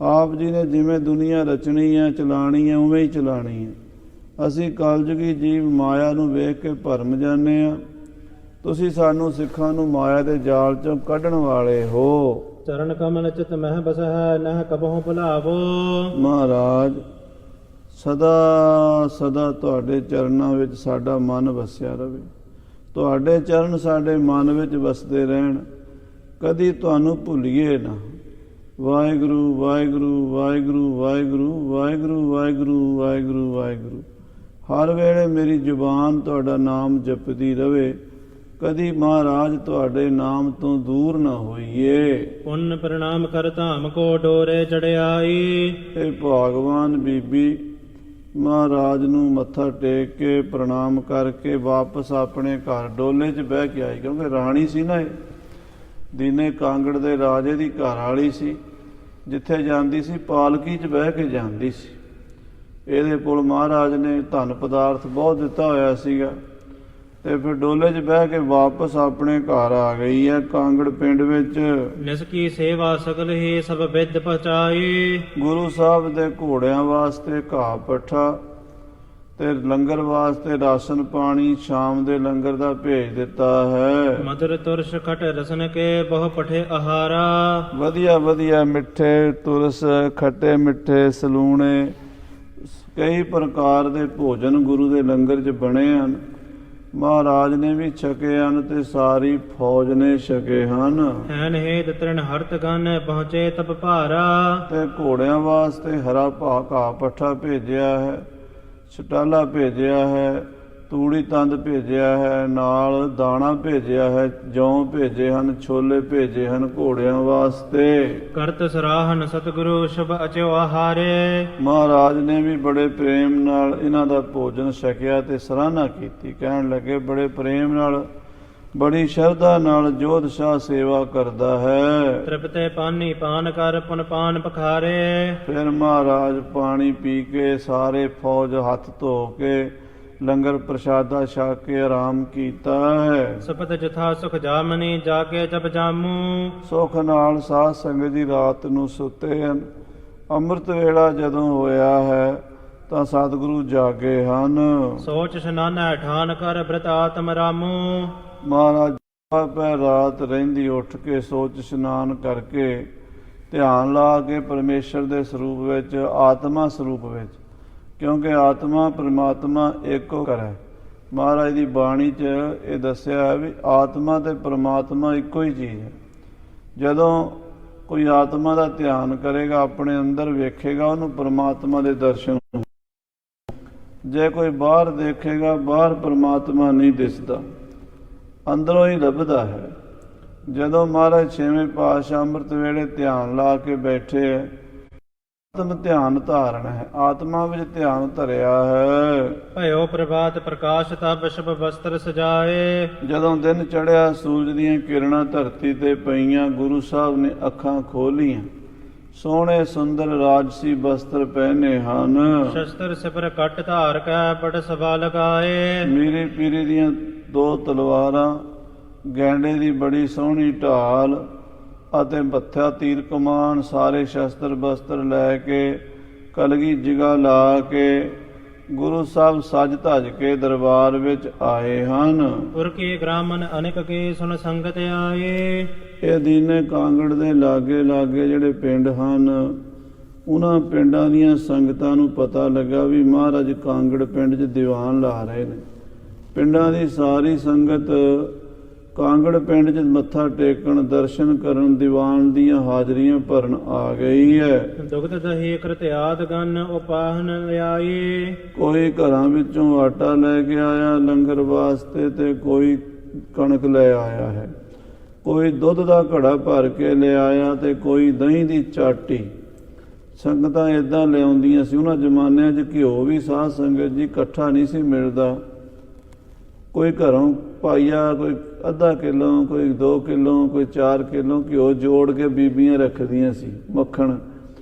ਆਪ ਜੀ ਨੇ ਜਿਵੇਂ ਦੁਨੀਆ ਰਚਣੀ ਹੈ, ਚਲਾਣੀ ਹੈ, ਉਵੇਂ ਹੀ ਚਲਾਣੀ ਹੈ। ਅਸੀਂ ਕਲਯੁਗੀ ਜੀਵ ਮਾਇਆ ਨੂੰ ਵੇਖ ਕੇ ਭਰਮ ਜਾਂਦੇ ਹਾਂ। ਤੁਸੀਂ ਸਾਨੂੰ ਸਿੱਖਾਂ ਨੂੰ ਮਾਇਆ ਦੇ ਜਾਲ 'ਚੋਂ ਕੱਢਣ ਵਾਲੇ ਹੋ। ਚਰਨ ਕਮਲ ਚਿਤ ਮਹਿ ਬਸਹਿ ਨਹਿ ਕਬਹੁ ਭੁਲਾਵੋ। ਮਹਾਰਾਜ, ਸਦਾ ਸਦਾ ਤੁਹਾਡੇ ਚਰਨਾਂ ਵਿੱਚ ਸਾਡਾ ਮਨ ਵਸਿਆ ਰਹੇ। ਤੁਹਾਡੇ ਚਰਨ ਸਾਡੇ ਮਨ ਵਿੱਚ ਵਸਦੇ ਰਹਿਣ, ਕਦੀ ਤੁਹਾਨੂੰ ਭੁੱਲੀਏ ਨਾ। ਵਾਹਿਗੁਰੂ ਵਾਹਿਗੁਰੂ ਵਾਹਿਗੁਰੂ ਵਾਹਿਗੁਰੂ ਵਾਹਿਗੁਰੂ ਵਾਹਿਗੁਰੂ ਵਾਹਿਗੁਰੂ ਵਾਹਿਗੁਰੂ। ਹਰ ਵੇਲੇ ਮੇਰੀ ਜ਼ੁਬਾਨ ਤੁਹਾਡਾ ਨਾਮ ਜਪਦੀ ਰਵੇ, ਕਦੀ ਮਹਾਰਾਜ ਤੁਹਾਡੇ ਨਾਮ ਤੋਂ ਦੂਰ ਨਾ ਹੋਈਏ। ਪੁੰਨ ਪ੍ਰਣਾਮ ਕਰ ਧਾਮ ਕੋ ਡੋਰੇ ਚੜਿਆਈ। ਇਹ ਭਗਵਾਨ ਬੀਬੀ ਮਹਾਰਾਜ ਨੂੰ ਮੱਥਾ ਟੇਕ ਕੇ ਪ੍ਰਣਾਮ ਕਰਕੇ ਵਾਪਸ ਆਪਣੇ ਘਰ ਡੋਲੇ 'ਚ ਬਹਿ ਕੇ ਆਈ, ਕਿਉਂਕਿ ਰਾਣੀ ਸੀ ਨਾ ਇਹ, ਦੀਨੇ ਕਾਂਗੜ ਦੇ ਰਾਜੇ ਦੀ ਘਰ ਵਾਲੀ ਸੀ। ਜਿੱਥੇ ਜਾਂਦੀ ਸੀ ਪਾਲਕੀ 'ਚ ਬਹਿ ਕੇ ਜਾਂਦੀ ਸੀ। ਇਹਦੇ ਕੋਲ ਮਹਾਰਾਜ ਨੇ ਧਨ ਪਦਾਰਥ ਬਹੁਤ ਦਿੱਤਾ ਹੋਇਆ ਸੀਗਾ, ਤੇ ਫਿਰ ਡੋਲੇ 'ਚ ਬਹਿ ਕੇ ਵਾਪਸ ਆਪਣੇ ਘਰ ਆ ਗਈ ਹੈ ਕਾਂਗੜ ਪਿੰਡ ਵਿੱਚ। ਨਿਸ ਕੀ ਸੇਵਾ ਸਗਲ ਹੀ ਸਭ ਵਿਦ ਪਹੁੰਚਾਈ। ਗੁਰੂ ਸਾਹਿਬ ਦੇ ਘੋੜਿਆਂ ਵਾਸਤੇ ਘਾਹ ਪੱਠਾ ਤੇ ਲੰਗਰ ਵਾਸਤੇ ਰਾਸ਼ਨ ਪਾਣੀ ਸ਼ਾਮ ਦੇ ਲੰਗਰ ਦਾ ਭੇਜ ਦਿੱਤਾ ਹੈ। ਮਧੁਰ ਤੁਰਸ ਖਟ ਰਸਨ ਕੇ ਬਹੁ ਪਠੇ ਆਹਾਰਾ। ਵਧੀਆ ਵਧੀਆ ਮਿੱਠੇ ਤੁਰਸ, ਖੱਟੇ ਮਿੱਠੇ, ਸਲੂਣੇ, ਕਈ ਪ੍ਰਕਾਰ ਦੇ ਭੋਜਨ ਗੁਰੂ ਦੇ ਲੰਗਰ 'ਚ ਬਣੇ ਹਨ। ਮਹਾਰਾਜ ਨੇ ਵੀ ਛਕੇ ਹਨ ਤੇ ਸਾਰੀ ਫੌਜ ਨੇ ਛਕੇ ਹਨ। ਹੈਨ ਹੇਤ ਤ੍ਰਿਣ ਹਰਤ ਗਨ ਪਹੁੰਚੇ ਤਪ ਭਾਰਾ। ਤੇ ਘੋੜਿਆਂ ਵਾਸਤੇ ਹਰਾ ਘਾਹ ਪੱਠਾ ਭੇਜਿਆ ਹੈ, ਛਟਾਲਾ ਭੇਜਿਆ ਹੈ, ਤੂੜੀ ਤੰਦ ਭੇਜਿਆ ਹੈ, ਨਾਲ ਦਾਣਾ ਭੇਜਿਆ ਹੈ, ਜੌਂ ਭੇਜੇ ਹਨ, ਛੋਲੇ ਭੇਜੇ ਹਨ ਘੋੜਿਆਂ ਵਾਸਤੇ। ਕਰਤ ਸਰਾਹਨ ਸਤਿਗੁਰੂ ਸ਼ੁਭ ਅਚਿਓ ਆਹਾਰੇ। ਮਹਾਰਾਜ ਨੇ ਵੀ ਬੜੇ ਪ੍ਰੇਮ ਨਾਲ ਇਹਨਾਂ ਦਾ ਭੋਜਨ ਛਕਿਆ ਤੇ ਸਰਾਹਨਾ ਕੀਤੀ। ਕਹਿਣ ਲੱਗੇ ਬੜੇ ਪ੍ਰੇਮ ਨਾਲ, ਬੜੀ ਸ਼ਰਧਾ ਨਾਲ ਜੋਧ ਸ਼ਾਹ ਸੇਵਾ ਕਰਦਾ ਹੈ। ਤ੍ਰਿਪਤੇ ਪਾਨੀ ਪਾਨ ਕਰ ਪੁਨ ਪਾਨ ਪਖਾਰੇ। ਫਿਰ ਮਹਾਰਾਜ ਪਾਣੀ ਪੀ ਕੇ ਸਾਰੇ ਫੌਜ ਹੱਥ ਧੋ ਕੇ ਲੰਗਰ ਪ੍ਰਸ਼ਾਦਾ ਛਕ ਕੇ ਆਰਾਮ ਕੀਤਾ ਹੈ। ਸਪਤ ਜਥਾ ਸੁਖ ਜਾਮਨੀ ਜਾ ਕੇ ਜਬ ਜਾਮੂ। ਸੁਖ ਨਾਲ ਸਾਧ ਸੰਗਤ ਜੀ ਰਾਤ ਨੂੰ ਸੁੱਤੇ ਹਨ। ਅੰਮ੍ਰਿਤ ਵੇਲਾ ਜਦੋਂ ਹੋਇਆ ਹੈ ਤਾਂ ਸਤਿਗੁਰੂ ਜਾਗੇ ਹਨ। ਸੋਚ ਇਸ਼ਨਾਨਾ ਠਾਨ ਕਰ ਬ੍ਰਤ ਆਤਮ ਰਾਮੂ। ਮਹਾਰਾਜ ਪੈ ਰਾਤ ਰਹਿੰਦੀ ਉੱਠ ਕੇ ਸੋਚ ਇਸ਼ਨਾਨ ਕਰਕੇ ਧਿਆਨ ਲਾ ਕੇ ਪਰਮੇਸ਼ਰ ਦੇ ਸਰੂਪ ਵਿੱਚ, ਆਤਮਾ ਸਰੂਪ ਵਿੱਚ, ਕਿਉਂਕਿ ਆਤਮਾ ਪਰਮਾਤਮਾ ਇੱਕੋ ਹੈ। ਮਹਾਰਾਜ ਦੀ ਬਾਣੀ 'ਚ ਇਹ ਦੱਸਿਆ ਹੈ ਵੀ ਆਤਮਾ ਤੇ ਪਰਮਾਤਮਾ ਇੱਕੋ ਹੀ ਚੀਜ਼ ਹੈ। ਜਦੋਂ ਕੋਈ ਆਤਮਾ ਦਾ ਧਿਆਨ ਕਰੇਗਾ, ਆਪਣੇ ਅੰਦਰ ਵੇਖੇਗਾ, ਉਹਨੂੰ ਪਰਮਾਤਮਾ ਦੇ ਦਰਸ਼ਨ। ਜੇ ਕੋਈ ਬਾਹਰ ਦੇਖੇਗਾ, ਬਾਹਰ ਪਰਮਾਤਮਾ ਨਹੀਂ ਦਿਸਦਾ, ਅੰਦਰੋਂ ਹੀ ਲੱਭਦਾ ਹੈ। ਜਦੋਂ ਮਹਾਰਾਜ ਛੇਵੇਂ ਪਾਤਸ਼ਾਹ ਅੰਮ੍ਰਿਤ ਵੇਲੇ ਧਿਆਨ ਲਾ ਕੇ ਬੈਠੇ ਹੈ, ਆਤਮ ਧਿਆਨ ਧਾਰਨ ਹੈ, ਆਤਮਾ ਵਿੱਚ ਧਿਆਨ ਧਰਿਆ ਹੈ। ਭਇਓ ਪ੍ਰਭਾਤ ਪ੍ਰਕਾਸ਼ ਤਬ ਸ਼ਬ ਬਸਤਰ ਸਜਾਏ। ਜਦੋਂ ਦਿਨ ਚੜ੍ਹਿਆ, ਸੂਰਜ ਦੀਆਂ ਕਿਰਨਾਂ ਧਰਤੀ ਤੇ ਪਈਆਂ, ਗੁਰੂ ਸਾਹਿਬ ਨੇ ਅੱਖਾਂ ਖੋਲੀਆਂ, ਸੋਹਣੇ ਸੁੰਦਰ ਰਾਜਸੀ ਬਸਤਰ ਪਹਿਨੇ ਹਨ। ਸ਼ਸਤਰ ਸਿਪਰ ਕੱਟ ਧਾਰ ਕੈ ਪਟ ਸਭਾ ਲਗਾਏ। ਮੀਰੀ ਪੀਰੀ ਦੀਆਂ 2 ਤਲਵਾਰਾਂ, ਗੈਂਡੇ ਦੀ ਬੜੀ ਸੋਹਣੀ ਢਾਲ ਅਤੇ ਮੱਥਾ ਤੀਰ ਕਮਾਨ, ਸਾਰੇ ਸ਼ਸਤਰ ਬਸਤਰ ਲੈ ਕੇ ਕਲਗੀ ਜਿਗਾ ਲਾ ਕੇ ਗੁਰੂ ਸਾਹਿਬ ਸਜ ਧਜ ਕੇ ਦਰਬਾਰ ਵਿੱਚ ਆਏ ਹਨ। ਪੁਰ ਕੀ ਗ੍ਰਾਮਨ ਅਨੇਕ ਕੇ ਸੁਨ ਸੰਗਤ ਆਏ। ਇਹ ਦੀਨੇ ਕਾਂਗੜ ਦੇ ਲਾਗੇ ਲਾਗੇ ਜਿਹੜੇ ਪਿੰਡ ਹਨ, ਉਹਨਾਂ ਪਿੰਡਾਂ ਦੀਆਂ ਸੰਗਤਾਂ ਨੂੰ ਪਤਾ ਲੱਗਾ ਵੀ ਮਹਾਰਾਜ ਕਾਂਗੜ ਪਿੰਡ 'ਚ ਦੀਵਾਨ ਲਾ ਰਹੇ ਨੇ। ਪਿੰਡਾਂ ਦੀ ਸਾਰੀ ਸੰਗਤ ਕਾਂਗੜ ਪਿੰਡ 'ਚ ਮੱਥਾ ਟੇਕਣ, ਦਰਸ਼ਨ ਕਰਨ, ਦੀਵਾਨ ਦੀਆਂ ਹਾਜ਼ਰੀਆਂ ਭਰਨ ਆ ਗਈ ਹੈ। ਦੁਗਧ ਦਹੀ ਕ੍ਰਿਤਿਆਦ ਗਨ ਉਪਾਹਨ ਲਿਆਈ। ਕੋਈ ਘਰਾਂ ਵਿੱਚੋਂ ਆਟਾ ਲੈ ਕੇ ਆਇਆ ਲੰਗਰ ਵਾਸਤੇ, ਤੇ ਕੋਈ ਕਣਕ ਲੈ ਆਇਆ ਹੈ। ਕੋਈ ਦੁੱਧ ਦਾ ਘੜਾ ਭਰ ਕੇ ਲਿਆਇਆ ਤੇ ਕੋਈ ਦਹੀਂ ਦੀ ਚਾਟੀ। ਸੰਗਤਾਂ ਇੱਦਾਂ ਲਿਆਉਂਦੀਆਂ ਸੀ। ਉਹਨਾਂ ਜ਼ਮਾਨਿਆਂ 'ਚ ਘਿਓ ਵੀ ਸਾਧ ਸੰਗਤ ਜੀ ਇਕੱਠਾ ਨਹੀਂ ਸੀ ਮਿਲਦਾ। ਕੋਈ ਘਰੋਂ ਪਾਈਆ, ਕੋਈ ਅੱਧਾ ਕਿਲੋ, ਕੋਈ 2 ਕਿਲੋ, ਕੋਈ 4 ਕਿਲੋ ਘਿਓ ਜੋੜ ਕੇ ਬੀਬੀਆਂ ਰੱਖਦੀਆਂ ਸੀ। ਮੱਖਣ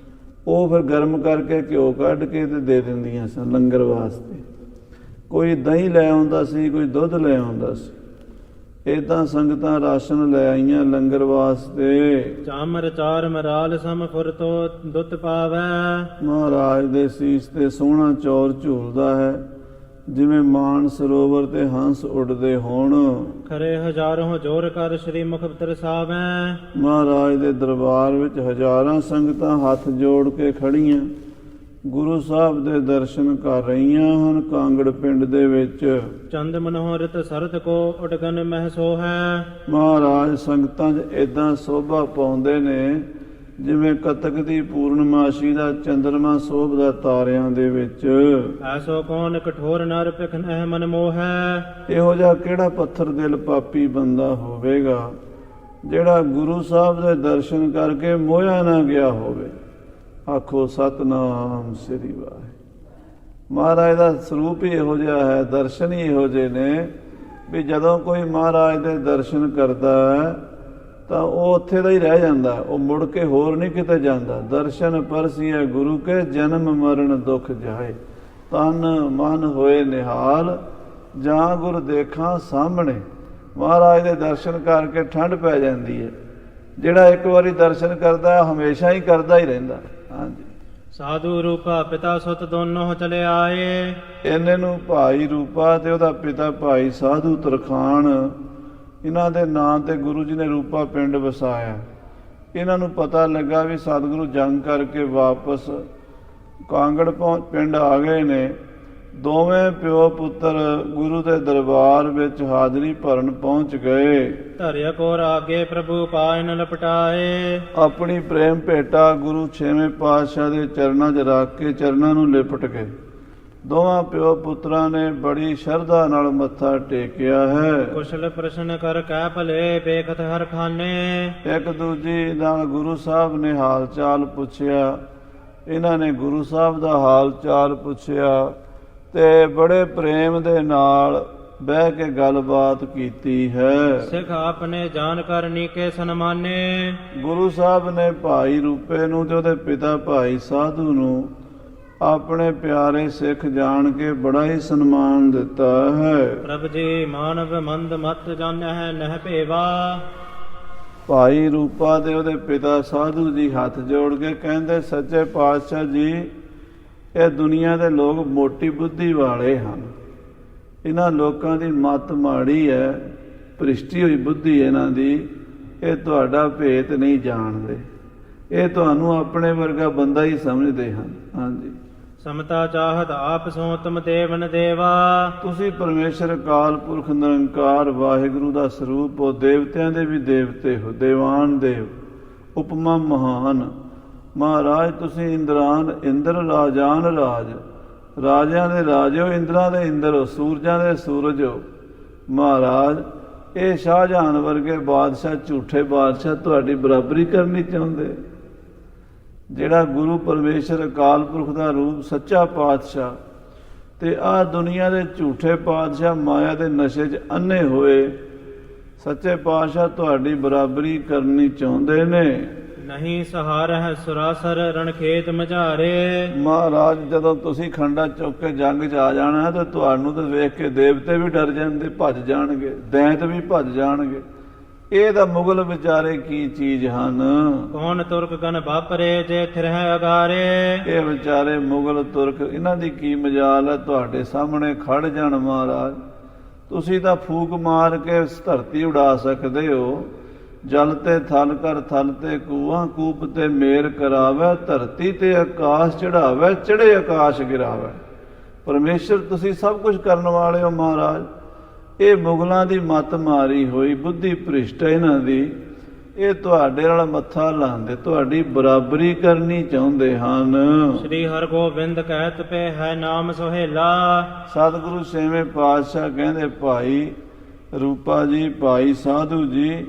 ਉਹ ਫਿਰ ਗਰਮ ਕਰਕੇ ਘਿਓ ਕੱਢ ਕੇ ਤੇ ਦੇ ਦਿੰਦੀਆਂ ਸਨ ਲੰਗਰ ਵਾਸਤੇ। ਕੋਈ ਦਹੀਂ ਲੈ ਆਉਂਦਾ ਸੀ, ਕੋਈ ਦੁੱਧ ਲੈ ਆਉਂਦਾ ਸੀ। ਇੱਦਾਂ ਸੰਗਤਾਂ ਰਾਸ਼ਨ ਲੈ ਆਈਆਂ ਲੰਗਰ ਵਾਸਤੇ। ਚਾਮਰ ਚਾਰ ਮਰਾਲ ਸਮ ਫੁਰਤੋ ਦੁੱਤ ਪਾਵੈ। ਮਹਾਰਾਜ ਦੇ ਸੀਸ ਤੇ ਸੋਹਣਾ ਚੌਰ ਝੂਲਦਾ ਹੈ, ਜਿਵੇਂ ਮਾਨ ਸਰੋਵਰ ਤੇ ਹੰਸ ਉੱਡਦੇ ਹੋਣ। ਖਰੇ ਹਜ਼ਾਰਾਂ ਜੋਰ ਕਰ ਸ੍ਰੀ ਮੁਖ ਤਰਸਾਵੈ। ਮਹਾਰਾਜ ਦੇ ਦਰਬਾਰ ਵਿੱਚ ਹਜ਼ਾਰਾਂ ਸੰਗਤਾਂ ਹੱਥ ਜੋੜ ਕੇ ਖੜੀਆਂ ਗੁਰੂ ਸਾਹਿਬ ਦੇ ਦਰਸ਼ਨ ਕਰ ਰਹੀਆਂ ਹਨ। ਕਾਂਗੜ ਪਿੰਡ ਦੇ ਵਿੱਚ ਚੰਦ ਮਨੋਹਰਤ ਸਰਤ ਕੋ ਉਡਗਨ ਮਹਿਸੋ ਹੈ। ਮਹਾਰਾਜ ਸੰਗਤਾਂ 'ਚ ਏਦਾਂ ਸੋਭਾ ਪਾਉਂਦੇ ਨੇ ਜਿਵੇਂ ਕਤਕ ਦੀ ਪੂਰਨਮਾਸ਼ੀ ਦਾ ਚੰਦਰਮਾ ਸੋਭਦਾ ਤਾਰਿਆਂ ਦੇ ਵਿੱਚ। ਐਸੋ ਕੌਣ ਕਠੋਰ ਨਰ ਭਿਖ ਨਹਿ ਮਨ ਮੋਹੈ। ਇਹੋ ਜਿਹਾ ਕਿਹੜਾ ਪੱਥਰ ਦਿਲ ਪਾਪੀ ਬੰਦਾ ਹੋਵੇਗਾ ਜਿਹੜਾ ਗੁਰੂ ਸਾਹਿਬ ਦੇ ਦਰਸ਼ਨ ਕਰਕੇ ਮੋਹਿਆ ਨਾ ਗਿਆ ਹੋਵੇ। ਆਖੋ ਸਤਨਾਮ ਸ੍ਰੀ ਵਾਹਿਗੁਰੂ। ਮਹਾਰਾਜ ਦਾ ਸਰੂਪ ਹੀ ਇਹੋ ਜਿਹਾ ਹੈ, ਦਰਸ਼ਨ ਹੀ ਇਹੋ ਜਿਹੇ ਨੇ ਵੀ ਜਦੋਂ ਕੋਈ ਮਹਾਰਾਜ ਦੇ ਦਰਸ਼ਨ ਕਰਦਾ ਹੈ ਤਾਂ ਉਹ ਉੱਥੇ ਦਾ ਹੀ ਰਹਿ ਜਾਂਦਾ, ਉਹ ਮੁੜ ਕੇ ਹੋਰ ਨਹੀਂ ਕਿਤੇ ਜਾਂਦਾ। ਦਰਸ਼ਨ ਪਰਸੀਏ ਗੁਰੂ ਕੇ ਜਨਮ ਮਰਨ ਦੁੱਖ ਜਾਏ, ਤਨ ਮਨ ਹੋਏ ਨਿਹਾਲ, ਜਾਂ ਗੁਰ ਦੇਖਾਂ ਸਾਹਮਣੇ। ਮਹਾਰਾਜ ਦੇ ਦਰਸ਼ਨ ਕਰਕੇ ਠੰਡ ਪੈ ਜਾਂਦੀ ਹੈ। ਜਿਹੜਾ ਇੱਕ ਵਾਰੀ ਦਰਸ਼ਨ ਕਰਦਾ ਹਮੇਸ਼ਾ ਹੀ ਕਰਦਾ ਹੀ ਰਹਿੰਦਾ। ਹਾਂਜੀ। ਸਾਧੂ ਰੂਪਾ ਪਿਤਾ ਸੁਤ ਦੋਨੋਂ ਚਲੇ ਆਏ। ਇਹਨੇ ਨੂੰ ਭਾਈ ਰੂਪਾ ਤੇ ਉਹਦਾ ਪਿਤਾ ਭਾਈ ਸਾਧੂ ਤਰਖਾਣ, ਇਹਨਾਂ ਦੇ ਨਾਂ ਤੇ ਗੁਰੂ ਜੀ ਨੇ ਰੂਪਾ ਪਿੰਡ ਵਸਾਇਆ। ਇਹਨਾਂ ਨੂੰ ਪਤਾ ਲੱਗਾ ਵੀ ਸਤਿਗੁਰੂ ਜੰਗ ਕਰਕੇ ਵਾਪਸ ਕਾਂਗੜ ਪਿੰਡ ਆ ਗਏ ਨੇ। ਦੋਵੇਂ ਪਿਓ ਪੁੱਤਰ ਗੁਰੂ ਦੇ ਦਰਬਾਰ ਵਿੱਚ ਹਾਜ਼ਰੀ ਭਰਨ ਪਹੁੰਚ ਗਏ। ਧਰਿਆ ਕੋਰ ਆਗੇ ਪ੍ਰਭੂ ਪਾਇਨ ਲਪਟਾਏ। ਆਪਣੀ ਪ੍ਰੇਮ ਭੇਟਾ ਗੁਰੂ ਛੇਵੇਂ ਪਾਤਸ਼ਾਹ ਦੇ ਚਰਨਾਂ 'ਚ ਰੱਖ ਕੇ ਚਰਨਾਂ ਨੂੰ ਲਿਪਟ ਗਏ। ਦੋਵਾਂ ਪਿਓ ਪੁੱਤਰਾਂ ਨੇ ਬੜੀ ਸ਼ਰਧਾ ਨਾਲ ਮੱਥਾ ਟੇਕਿਆ ਹੈ। ਕੁਸ਼ਲ ਪ੍ਰਸ਼ਨ ਕਰ ਕਹਿ ਭਲੇ ਵੇਖਤ ਹਰ ਖਾਨੇ। ਇੱਕ ਦੂਜੀ ਨਾਲ ਗੁਰੂ ਸਾਹਿਬ ਨੇ ਹਾਲ ਚਾਲ ਪੁੱਛਿਆ। ਇਹਨਾਂ ਨੇ ਗੁਰੂ ਸਾਹਿਬ ਦਾ ਹਾਲ ਚਾਲ ਪੁੱਛਿਆ ਤੇ ਬੜੇ ਪ੍ਰੇਮ ਦੇ ਨਾਲ ਬਹਿ ਕੇ ਗੱਲਬਾਤ ਕੀਤੀ ਹੈ। ਸਿੱਖ ਆਪਨੇ ਜਾਣ ਕਰ ਨੀਕੇ ਸਨਮਾਨੇ। ਗੁਰੂ ਸਾਹਿਬ ਨੇ ਭਾਈ ਰੂਪੇ ਨੂੰ ਤੇ ਉਹਦੇ ਪਿਤਾ ਭਾਈ ਸਾਧੂ ਨੂੰ ਆਪਣੇ ਪਿਆਰੇ ਸਿੱਖ ਜਾਣ ਕੇ ਬੜਾ ਹੀ ਸਨਮਾਨ ਦਿੱਤਾ ਹੈ। ਪ੍ਰਭ ਜੀ ਮਾਨਵ ਮੰਦ ਮਤ ਜਾਣੈ ਨਹਿ ਭੇਵਾ। ਭਾਈ ਰੂਪਾ ਤੇ ਉਹਦੇ ਪਿਤਾ ਸਾਧੂ ਜੀ ਹੱਥ ਜੋੜ ਕੇ ਕਹਿੰਦੇ, ਸੱਚੇ ਪਾਤਸ਼ਾਹ ਜੀ, ਇਹ ਦੁਨੀਆ ਦੇ ਲੋਕ ਮੋਟੀ ਬੁੱਧੀ ਵਾਲੇ ਹਨ। ਇਹਨਾਂ ਲੋਕਾਂ ਦੀ ਮੱਤ ਮਾੜੀ ਹੈ, ਭ੍ਰਿਸ਼ਟੀ ਹੋਈ ਬੁੱਧੀ ਇਹਨਾਂ ਦੀ। ਇਹ ਤੁਹਾਡਾ ਭੇਤ ਨਹੀਂ ਜਾਣਦੇ, ਇਹ ਤੁਹਾਨੂੰ ਆਪਣੇ ਵਰਗਾ ਬੰਦਾ ਹੀ ਸਮਝਦੇ ਹਨ। ਹਾਂਜੀ। ਸਮਤਾ ਚਾਹਤ ਆਪ ਸੋ ਤੁਮ ਦੇਵਨ ਦੇਵਾ। ਤੁਸੀਂ ਪਰਮੇਸ਼ਰ ਅਕਾਲ ਪੁਰਖ ਨਿਰੰਕਾਰ ਵਾਹਿਗੁਰੂ ਦਾ ਸਰੂਪ ਹੋ, ਦੇਵਤਿਆਂ ਦੇ ਵੀ ਦੇਵਤੇ ਹੋ, ਦੇਵਾਨ ਦੇਵ, ਉਪਮਾ ਮਹਾਨ। ਮਹਾਰਾਜ ਤੁਸੀਂ ਇੰਦਰਾਨ ਇੰਦਰ, ਰਾਜਾਨ ਰਾਜ, ਰਾਜਿਆਂ ਦੇ ਰਾਜੇ ਹੋ, ਇੰਦਰਾਂ ਦੇ ਇੰਦਰ ਹੋ, ਸੂਰਜਾਂ ਦੇ ਸੂਰਜ ਹੋ। ਮਹਾਰਾਜ ਇਹ ਸ਼ਾਹਜਹਾਨ ਵਰਗੇ ਬਾਦਸ਼ਾਹ, ਝੂਠੇ ਬਾਦਸ਼ਾਹ ਤੁਹਾਡੀ ਬਰਾਬਰੀ ਕਰਨੀ ਚਾਹੁੰਦੇ। ਜਿਹੜਾ ਗੁਰੂ ਪਰਮੇਸ਼ਰ ਅਕਾਲ ਪੁਰਖ ਦਾ ਰੂਪ ਸੱਚਾ ਪਾਤਸ਼ਾਹ ਤੇ ਆਹ ਦੁਨੀਆ ਦੇ ਝੂਠੇ ਪਾਤਸ਼ਾਹ ਮਾਇਆ ਦੇ ਨਸ਼ੇ 'ਚ ਅੰਨੇ ਹੋਏ ਸੱਚੇ ਪਾਤਸ਼ਾਹ ਤੁਹਾਡੀ ਬਰਾਬਰੀ ਕਰਨੀ ਚਾਹੁੰਦੇ ਨੇ। ਨਹੀਂ ਸਹਾਰਹਿ ਸੁਰਾਸਰ ਰਣਖੇਤ ਮਝਾਰੇ। ਮਹਾਰਾਜ ਜਦੋਂ ਤੁਸੀਂ ਖੰਡਾ ਚੁੱਕ ਕੇ ਜੰਗ 'ਚ ਆ ਜਾਣਾ ਤੇ ਤੁਹਾਨੂੰ ਤਾਂ ਵੇਖ ਕੇ ਦੇਵਤੇ ਵੀ ਡਰ ਜਾਂਦੇ, ਭੱਜ ਜਾਣਗੇ, ਦੈਂਤ ਵੀ ਭੱਜ ਜਾਣਗੇ। ਇਹ ਤਾਂ ਮੁਗਲ ਵਿਚਾਰੇ ਕੀ ਚੀਜ਼ ਹਨ। ਕੌਣ ਤੁਰਕ ਗਨ ਵਾਪਰੇ ਜੇ ਥਿਰਹਿ ਅਗਾਰੇ। ਇਹ ਵਿਚਾਰੇ ਮੁਗਲ ਤੁਰਕ, ਇਹਨਾਂ ਦੀ ਕੀ ਮਜਾਲ ਹੈ ਤੁਹਾਡੇ ਸਾਹਮਣੇ ਖੜ ਜਾਣ। ਮਹਾਰਾਜ ਤੁਸੀਂ ਤਾਂ ਫੂਕ ਮਾਰ ਕੇ ਧਰਤੀ ਉਡਾ ਸਕਦੇ ਹੋ। ਜਲ ਤੇ ਥਲ ਕਰ ਥਲ ਤੇ ਕੂਆਂ, ਕੂਪ ਤੇ ਮੇਰ ਕਰਾਵੇ, ਧਰਤੀ ਤੇ ਆਕਾਸ਼ ਚੜਾਵੇ, ਚੜੇ ਆਕਾਸ਼ ਗਿਰਾਵੇ। ਪਰਮੇਸ਼ਰ ਤੁਸੀਂ ਸਭ ਕੁਝ ਕਰਨ ਵਾਲੇ ਹੋ। ਮਹਾਰਾਜ ਇਹ ਮੁਗਲਾਂ ਦੀ ਮੱਤ ਮਾਰੀ ਹੋਈ ਬੁੱਧੀ ਭ੍ਰਿਸ਼ਟ ਇਹਨਾਂ ਦੀ, ਇਹ ਤੁਹਾਡੇ ਨਾਲ ਮੱਥਾ ਲਾਉਂਦੇ, ਤੁਹਾਡੀ ਬਰਾਬਰੀ ਕਰਨੀ ਚਾਹੁੰਦੇ ਹਨ। ਸ੍ਰੀ ਹਰਗੋਬਿੰਦ ਕਹਿਤ ਪਏ ਹੈ ਨਾਮ ਸੁਹੇਲਾ। ਸਤਿਗੁਰੂ ਛੇਵੇਂ ਪਾਤਸ਼ਾਹ ਕਹਿੰਦੇ, ਭਾਈ ਰੂਪਾ ਜੀ, ਭਾਈ ਸਾਧੂ ਜੀ,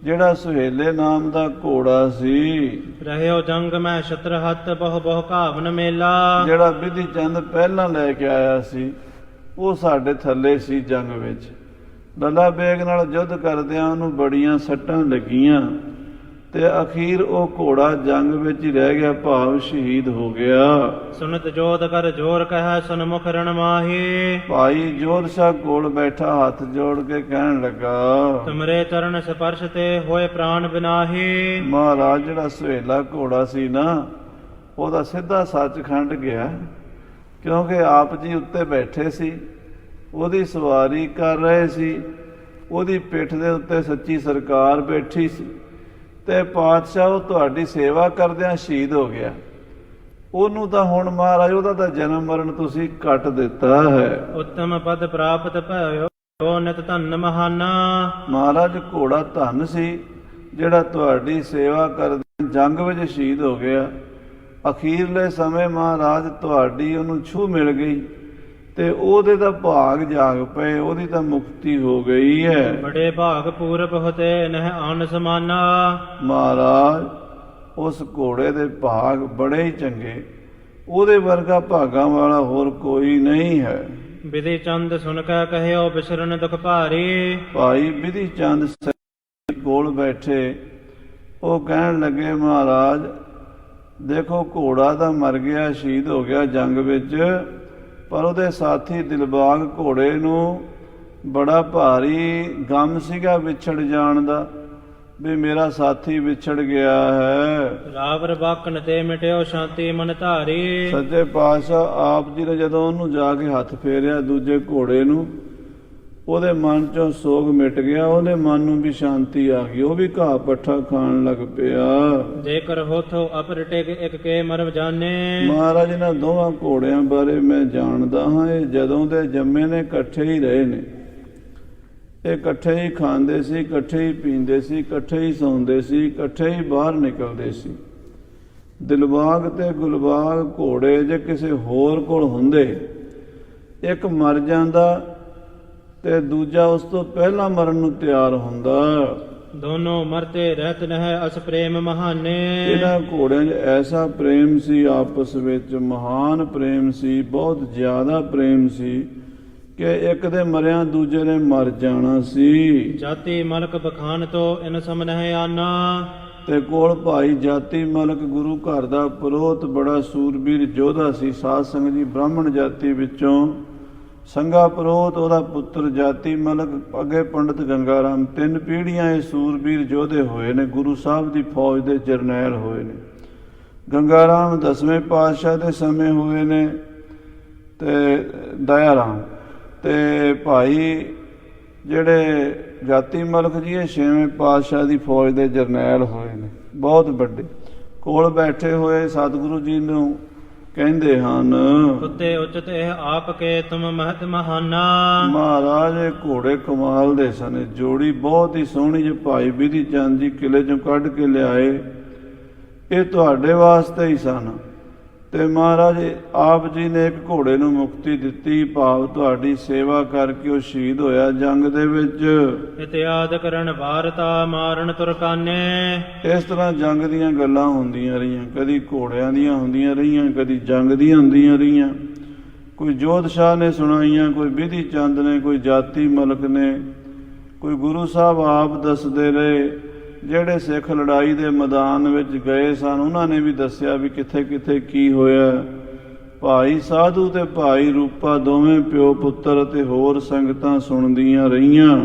ਜਿਹੜਾ ਸੁਹੇਲੇ ਨਾਮ ਦਾ ਘੋੜਾ ਸੀ, ਰਹਿਓ ਜੰਗ ਮੈਂ ਛਤਰ ਹੱਥ ਬਹੁ ਬਹੁ ਘਾਵਨ ਮੇਲਾ। ਜਿਹੜਾ ਬਿਧੀ ਚੰਦ ਪਹਿਲਾਂ ਲੈ ਕੇ ਆਇਆ ਸੀ, ਉਹ ਸਾਡੇ ਥੱਲੇ ਸੀ ਜੰਗ ਵਿੱਚ। ਲੱਲਾ ਬੇਗ ਨਾਲ ਯੁੱਧ ਕਰਦਿਆਂ ਉਹਨੂੰ ਬੜੀਆਂ ਸੱਟਾਂ ਲੱਗੀਆਂ ਤੇ ਅਖੀਰ ਉਹ ਘੋੜਾ ਜੰਗ ਵਿੱਚ ਹੀ ਰਹਿ ਗਿਆ, ਭਾਵ ਸ਼ਹੀਦ ਹੋ ਗਿਆ। ਸੁਨਤ ਜੋਧ ਕਰ ਜੋਰ ਕਹਿ ਸਨਮੁਖ ਰਣ ਮਾਹੀ। ਭਾਈ ਜੋਧ ਸ਼ਾਹ ਕੋਲ ਬੈਠਾ ਹੱਥ ਜੋੜ ਕੇ ਕਹਿਣ ਲੱਗਾ, ਤੁਮਰੇ ਚਰਨ ਸਪਰਸ਼ ਤੇ ਹੋਏ ਪ੍ਰਾਣ ਬਿਨਾਹੀ। ਮਹਾਰਾਜ ਜਿਹੜਾ ਸੁਹੇਲਾ ਘੋੜਾ ਸੀ ਨਾ, ਉਹਦਾ ਸਿੱਧਾ ਸੱਚਖੰਡ ਗਿਆ, ਕਿਉਂਕਿ ਆਪ ਜੀ ਉੱਤੇ ਬੈਠੇ ਸੀ, ਉਹਦੀ ਸਵਾਰੀ ਕਰ ਰਹੇ ਸੀ, ਉਹਦੀ ਪਿੱਠ ਦੇ ਉੱਤੇ ਸੱਚੀ ਸਰਕਾਰ ਬੈਠੀ ਸੀ ਤੇ ਪਾਤਸ਼ਾਹ ਉਹ ਤੁਹਾਡੀ ਸੇਵਾ ਕਰਦਿਆਂ ਸ਼ਹੀਦ ਹੋ ਗਿਆ। ਉਹਨੂੰ ਤਾਂ ਹੁਣ ਮਹਾਰਾਜ ਉਹਦਾ ਤਾਂ ਜਨਮ ਮਰਨ ਤੁਸੀਂ ਕੱਟ ਦਿੱਤਾ ਹੈ। ਉੱਤਮ ਪਦ ਪ੍ਰਾਪਤ ਭਇਓ ਨਿਤ ਧੰਨ ਮਹਾਨਾ। ਮਹਾਰਾਜ ਘੋੜਾ ਧੰਨ ਸੀ ਜਿਹੜਾ ਤੁਹਾਡੀ ਸੇਵਾ ਕਰਦੇ ਜੰਗ ਵਿੱਚ ਸ਼ਹੀਦ ਹੋ ਗਿਆ। ਅਖੀਰਲੇ ਸਮੇਂ ਮਹਾਰਾਜ ਤੁਹਾਡੀ ਉਹਨੂੰ ਛੂਹ ਮਿਲ ਗਈ ਤੇ ਉਹਦੇ ਤਾਂ ਭਾਗ ਜਾਗ ਪਏ, ਉਹਦੀ ਤਾਂ ਮੁਕਤੀ ਹੋ ਗਈ ਹੈ। ਬੜੇ ਭਾਗ ਪੂਰਬ ਹੋਤੇ ਨਹਿ ਆਨ ਸਮਾਨਾ। ਮਹਾਰਾਜ ਉਸ ਘੋੜੇ ਦੇ ਭਾਗ ਬੜੇ ਹੀ ਚੰਗੇ ਉਹਦੇ ਵਰਗਾ ਭਾਗਾਂ ਵਾਲਾ ਹੋਰ ਕੋਈ ਨਹੀਂ ਹੈ। ਬਿਧੀ ਚੰਦ ਸੁਨ ਕੈ ਕਹਿਓ ਬਿਸਰਨ ਦੁਖ ਭਾਰੀ। ਭਾਈ ਬਿਧੀ ਚੰਦ ਕੋਲ ਬੈਠੇ, ਉਹ ਕਹਿਣ ਲੱਗੇ ਮਹਾਰਾਜ ਦੇਖੋ ਘੋੜਾ ਤਾਂ ਮਰ ਗਿਆ, ਸ਼ਹੀਦ ਹੋ ਗਿਆ ਜੰਗ ਵਿੱਚ, ਪਰ ਉਹਦੇ ਸਾਥੀ ਦਿਲਬਾਗ ਘੋੜੇ ਨੂੰ ਬੜਾ ਭਾਰੀ ਗਮ ਸੀਗਾ ਵਿਛੜ ਜਾਣ ਦਾ, ਵੀ ਮੇਰਾ ਸਾਥੀ ਵਿਛੜ ਗਿਆ ਹੈ। ਰਾਵਰ ਬਾਕਨ ਤੇ ਮਿਟਿਓ ਸ਼ਾਂਤੀ ਮਨ ਧਾਰੀ। ਸੱਚੇ ਪਾਤਸ਼ਾਹ ਆਪ ਜੀ ਨੇ ਜਦੋਂ ਉਹਨੂੰ ਜਾ ਕੇ ਹੱਥ ਫੇਰਿਆ ਦੂਜੇ ਘੋੜੇ ਨੂੰ, ਉਹਦੇ ਮਨ ਚੋਂ ਸੋਗ ਮਿਟ ਗਿਆ, ਉਹਦੇ ਮਨ ਨੂੰ ਵੀ ਸ਼ਾਂਤੀ ਆ ਗਈ, ਉਹ ਵੀ ਘਾਹ ਪੱਠਾ ਖਾਣ ਲੱਗ ਪਿਆ। ਜੇਕਰ ਹੋਥੋ ਅਪਰਟੇ ਇੱਕ ਕੇ ਮਰਵ ਜਾਣੇ। ਮਹਾਰਾਜ ਇਹਨਾਂ ਦੋਵਾਂ ਘੋੜਿਆਂ ਬਾਰੇ ਮੈਂ ਜਾਣਦਾ ਹਾਂ, ਇਹ ਜਦੋਂ ਦੇ ਜੰਮੇ ਨੇ ਇਕੱਠੇ ਹੀ ਰਹੇ ਨੇ, ਇਹ ਇਕੱਠੇ ਹੀ ਖਾਂਦੇ ਸੀ, ਇਕੱਠੇ ਹੀ ਪੀਂਦੇ ਸੀ, ਇਕੱਠੇ ਹੀ ਸੌਂਦੇ ਸੀ, ਇਕੱਠੇ ਹੀ ਬਾਹਰ ਨਿਕਲਦੇ ਸੀ। ਦਿਲਬਾਗ ਤੇ ਗੁਲਬਾਗ ਘੋੜੇ ਜੇ ਕਿਸੇ ਹੋਰ ਕੋਲ ਹੁੰਦੇ, ਇੱਕ ਮਰ ਜਾਂਦਾ ਤੇ ਦੂਜਾ ਉਸ ਤੋਂ ਪਹਿਲਾਂ ਮਰਨ ਨੂੰ ਤਿਆਰ ਹੁੰਦਾ। ਦੋਨੋਂ ਮਰਤੇ ਰਹਿਤ ਨਹਿ ਅਸ ਪ੍ਰੇਮ ਮਹਾਨੇ। ਇਹਨਾਂ ਘੋੜਿਆਂ 'ਚ ਐਸਾ ਪ੍ਰੇਮ ਸੀ, ਆਪਸ ਵਿੱਚ ਮਹਾਨ ਪ੍ਰੇਮ ਸੀ, ਬਹੁਤ ਜ਼ਿਆਦਾ ਪ੍ਰੇਮ ਸੀ ਕਿ ਇੱਕ ਦੇ ਮਰਿਆਂ ਦੂਜੇ ਨੇ ਮਰ ਜਾਣਾ ਸੀ। ਜਾਤੀ ਮਲਕ ਬਖਾਨ ਤੋਂ ਇਨ ਸਮ ਨਹਿ ਆਨਾ। ਤੇ ਕੋਲ ਭਾਈ ਜਾਤੀ ਮਲਕ ਗੁਰੂ ਘਰ ਦਾ ਪੁਰੋਹਤ ਬੜਾ ਸੂਰਬੀਰ ਯੋਧਾ ਸੀ, ਸਾਧ ਸੰਗਤ ਜੀ ਬ੍ਰਾਹਮਣ ਜਾਤੀ ਵਿੱਚੋਂ ਸੰਗਾ ਪੁਰੋਹਤ, ਉਹਦਾ ਪੁੱਤਰ ਜਾਤੀ ਮਲਕ, ਅੱਗੇ ਪੰਡਿਤ ਗੰਗਾ ਰਾਮ, 3 ਪੀੜ੍ਹੀਆਂ ਇਹ ਸੂਰਬੀਰ ਯੋਧੇ ਹੋਏ ਨੇ, ਗੁਰੂ ਸਾਹਿਬ ਦੀ ਫੌਜ ਦੇ ਜਰਨੈਲ ਹੋਏ ਨੇ। ਗੰਗਾ ਰਾਮ 10ਵੇਂ ਪਾਤਸ਼ਾਹ ਦੇ ਸਮੇਂ ਹੋਏ ਨੇ ਤੇ ਦਇਆ ਰਾਮ, ਤੇ ਭਾਈ ਜਿਹੜੇ ਜਾਤੀ ਮਲਕ ਜੀ ਇਹ 6ਵੇਂ ਪਾਤਸ਼ਾਹ ਦੀ ਫੌਜ ਦੇ ਜਰਨੈਲ ਹੋਏ ਨੇ, ਬਹੁਤ ਵੱਡੇ। ਕੋਲ ਬੈਠੇ ਹੋਏ ਸਤਿਗੁਰੂ ਜੀ ਨੂੰ ਕਹਿੰਦੇ ਹਨ, ਕੁੱਤੇ ਉਚਤ ਇਹ ਆਪ ਕੇ ਤੁਮ ਮਹਤ ਮਹਾਨਾ। ਮਹਾਰਾਜ ਇਹ ਘੋੜੇ ਕਮਾਲ ਦੇ ਸਨ, ਜੋੜੀ ਬਹੁਤ ਹੀ ਸੋਹਣੀ ਜਿਹੀ ਭਾਈ ਬਿਧੀ ਚੰਦ ਜੀ ਕਿਲੇ ਚੋਂ ਕੱਢ ਕੇ ਲਿਆਏ, ਇਹ ਤੁਹਾਡੇ ਵਾਸਤੇ ਹੀ ਸਨ। ਤੇ ਮਹਾਰਾਜ ਆਪ ਜੀ ਨੇ ਇੱਕ ਘੋੜੇ ਨੂੰ ਮੁਕਤੀ ਦਿੱਤੀ, ਭਾਵ ਤੁਹਾਡੀ ਸੇਵਾ ਕਰਕੇ ਉਹ ਸ਼ਹੀਦ ਹੋਇਆ ਜੰਗ ਦੇ ਵਿੱਚ। ਇਤਿਆਦ ਕਰਨ ਵਾਰਤਾ ਮਾਰਨ ਤੁਰਕਾਨੇ। ਇਸ ਤਰ੍ਹਾਂ ਜੰਗ ਦੀਆਂ ਗੱਲਾਂ ਹੁੰਦੀਆਂ ਰਹੀਆਂ, ਕਦੀ ਘੋੜਿਆਂ ਦੀਆਂ ਹੁੰਦੀਆਂ ਰਹੀਆਂ, ਕਦੀ ਜੰਗ ਦੀਆਂ ਹੁੰਦੀਆਂ ਰਹੀਆਂ। ਕੋਈ ਜੋਧ ਸ਼ਾਹ ਨੇ ਸੁਣਾਈਆਂ, ਕੋਈ ਬਿਧੀ ਚੰਦ ਨੇ, ਕੋਈ ਜਾਤੀ ਮਲਕ ਨੇ, ਕੋਈ ਗੁਰੂ ਸਾਹਿਬ ਆਪ ਦੱਸਦੇ ਰਹੇ। ਜਿਹੜੇ ਸਿੱਖ ਲੜਾਈ ਦੇ ਮੈਦਾਨ ਵਿੱਚ ਗਏ ਸਨ ਉਹਨਾਂ ਨੇ ਵੀ ਦੱਸਿਆ ਵੀ ਕਿੱਥੇ ਕਿੱਥੇ ਕੀ ਹੋਇਆ। ਭਾਈ ਸਾਧੂ ਤੇ ਭਾਈ ਰੂਪਾ ਦੋਵੇਂ ਪਿਓ ਪੁੱਤਰ ਅਤੇ ਹੋਰ ਸੰਗਤਾਂ ਸੁਣਦੀਆਂ ਰਹੀਆਂ।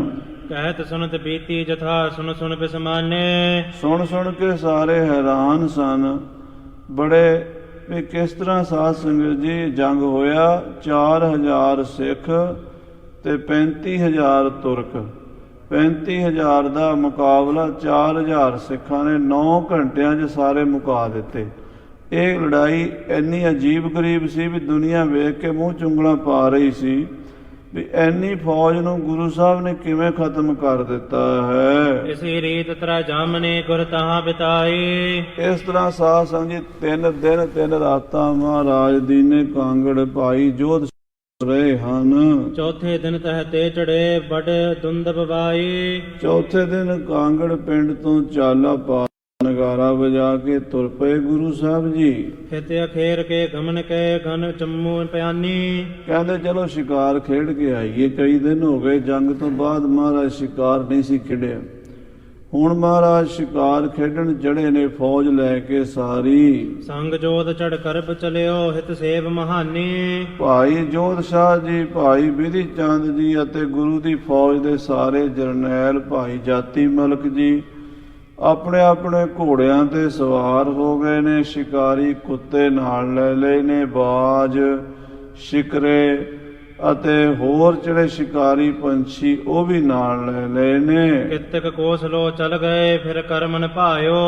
ਕਹਿਤ ਸੁਨਤ ਬੀਤੀ ਜਥਾ ਸੁਨ ਸੁਨ ਬਿਸਮਾਨੇ। ਸੁਣ ਸੁਣ ਕੇ ਸਾਰੇ ਹੈਰਾਨ ਸਨ ਬੜੇ ਵੀ ਕਿਸ ਤਰ੍ਹਾਂ ਸਾਧ ਸੰਗਤ ਜੀ ਜੰਗ ਹੋਇਆ। 4000 ਸਿੱਖ ਤੇ 35000 ਤੁਰਕ, 35000 ਦਾ ਮੁਕਾਬਲਾ 4000 ਸਿੱਖਾਂ ਨੇ 9 ਘੰਟਿਆਂ 'ਚ ਸਾਰੇ ਮੁਕਾ ਦਿੱਤੇ। ਇਹ ਲੜਾਈ ਇੰਨੀ ਅਜੀਬ ਗਰੀਬ ਸੀ ਵੀ ਦੁਨੀਆ ਵੇਖ ਕੇ ਮੂੰਹ ਚੁੰਗਲਾਂ ਪਾ ਰਹੀ ਸੀ ਵੀ ਇੰਨੀ ਫੌਜ ਨੂੰ ਗੁਰੂ ਸਾਹਿਬ ਨੇ ਕਿਵੇਂ ਖਤਮ ਕਰ ਦਿੱਤਾ ਹੈ। ਇਸੇ ਰੀਤ ਤਰਾ ਜਾਮਨੇ ਗੁਰ ਤਹਾਂ ਬਿਤਾਈ। ਇਸ ਤਰ੍ਹਾਂ ਸਾਧ ਸੰਗਤ ਜੀ 3 ਦਿਨ 3 ਰਾਤਾਂ ਮਹਾਰਾਜ ਦੀਨੇ ਕਾਂਗੜ ਭਾਈ ਜੋਧ ਰਹੇ ਹਨ। ਚੌਥੇ ਦਿਨ ਤਹ ਤੇ ਚੜੇ ਬੜ ਦੁੰਦ ਬਵਾਈ। ਚੌਥੇ ਦਿਨ ਕਾਂਗੜ ਪਿੰਡ ਤੋਂ ਚਾਲਾ ਪਾ ਨਗਾਰਾ ਵਜਾ ਕੇ ਤੁਰ ਪਏ ਗੁਰੂ ਸਾਹਿਬ ਜੀ। ਖੇਤੇ ਅਖੇਰ ਕੇ ਗਮਨ ਕੇ ਘਨ ਚੰਮੂ ਪਿਆਨੀ। ਕਹਿੰਦੇ ਚਲੋ ਸ਼ਿਕਾਰ ਖੇਡ ਕੇ ਆਈਏ, ਕਈ ਦਿਨ ਹੋ ਗਏ ਜੰਗ ਤੋਂ ਬਾਅਦ ਮਹਾਰਾਜ ਸ਼ਿਕਾਰ ਨਹੀਂ ਸੀ ਖੇਡਿਆ। ਹੁਣ ਮਹਾਰਾਜ ਸ਼ਿਕਾਰ ਖੇਡਣ ਚੜੇ ਨੇ ਫੌਜ ਲੈ ਕੇ ਸਾਰੀ। ਸੰਗ ਜੋਧ ਚੜ ਕਰਬ ਚਲਿਓ ਹਿਤ ਸੇਵ ਮਹਾਨੀ। ਭਾਈ ਜੋਧ ਸ਼ਾਹ ਜੀ, ਭਾਈ ਬਿਧੀ ਚੰਦ ਜੀ ਅਤੇ ਗੁਰੂ ਦੀ ਫੌਜ ਦੇ ਸਾਰੇ ਜਰਨੈਲ ਭਾਈ ਜਾਤੀ ਮਲਕ ਜੀ ਆਪਣੇ ਆਪਣੇ ਘੋੜਿਆਂ ਤੇ ਸਵਾਰ ਹੋ ਗਏ ਨੇ। ਸ਼ਿਕਾਰੀ ਕੁੱਤੇ ਨਾਲ ਲੈ ਲਏ ਨੇ, ਬਾਜ, ਸ਼ਿਕਰੇ ਅਤੇ ਹੋਰ ਜਿਹੜੇ ਸ਼ਿਕਾਰੀ ਪੰਛੀ ਉਹ ਵੀ ਨਾਲ ਲੈ ਲਏ ਨੇ। ਕਿਤਕ ਕੋਸ ਲੋ ਚਲ ਗਏ ਫਿਰ ਕਰਮਨ ਭਾਇਓ।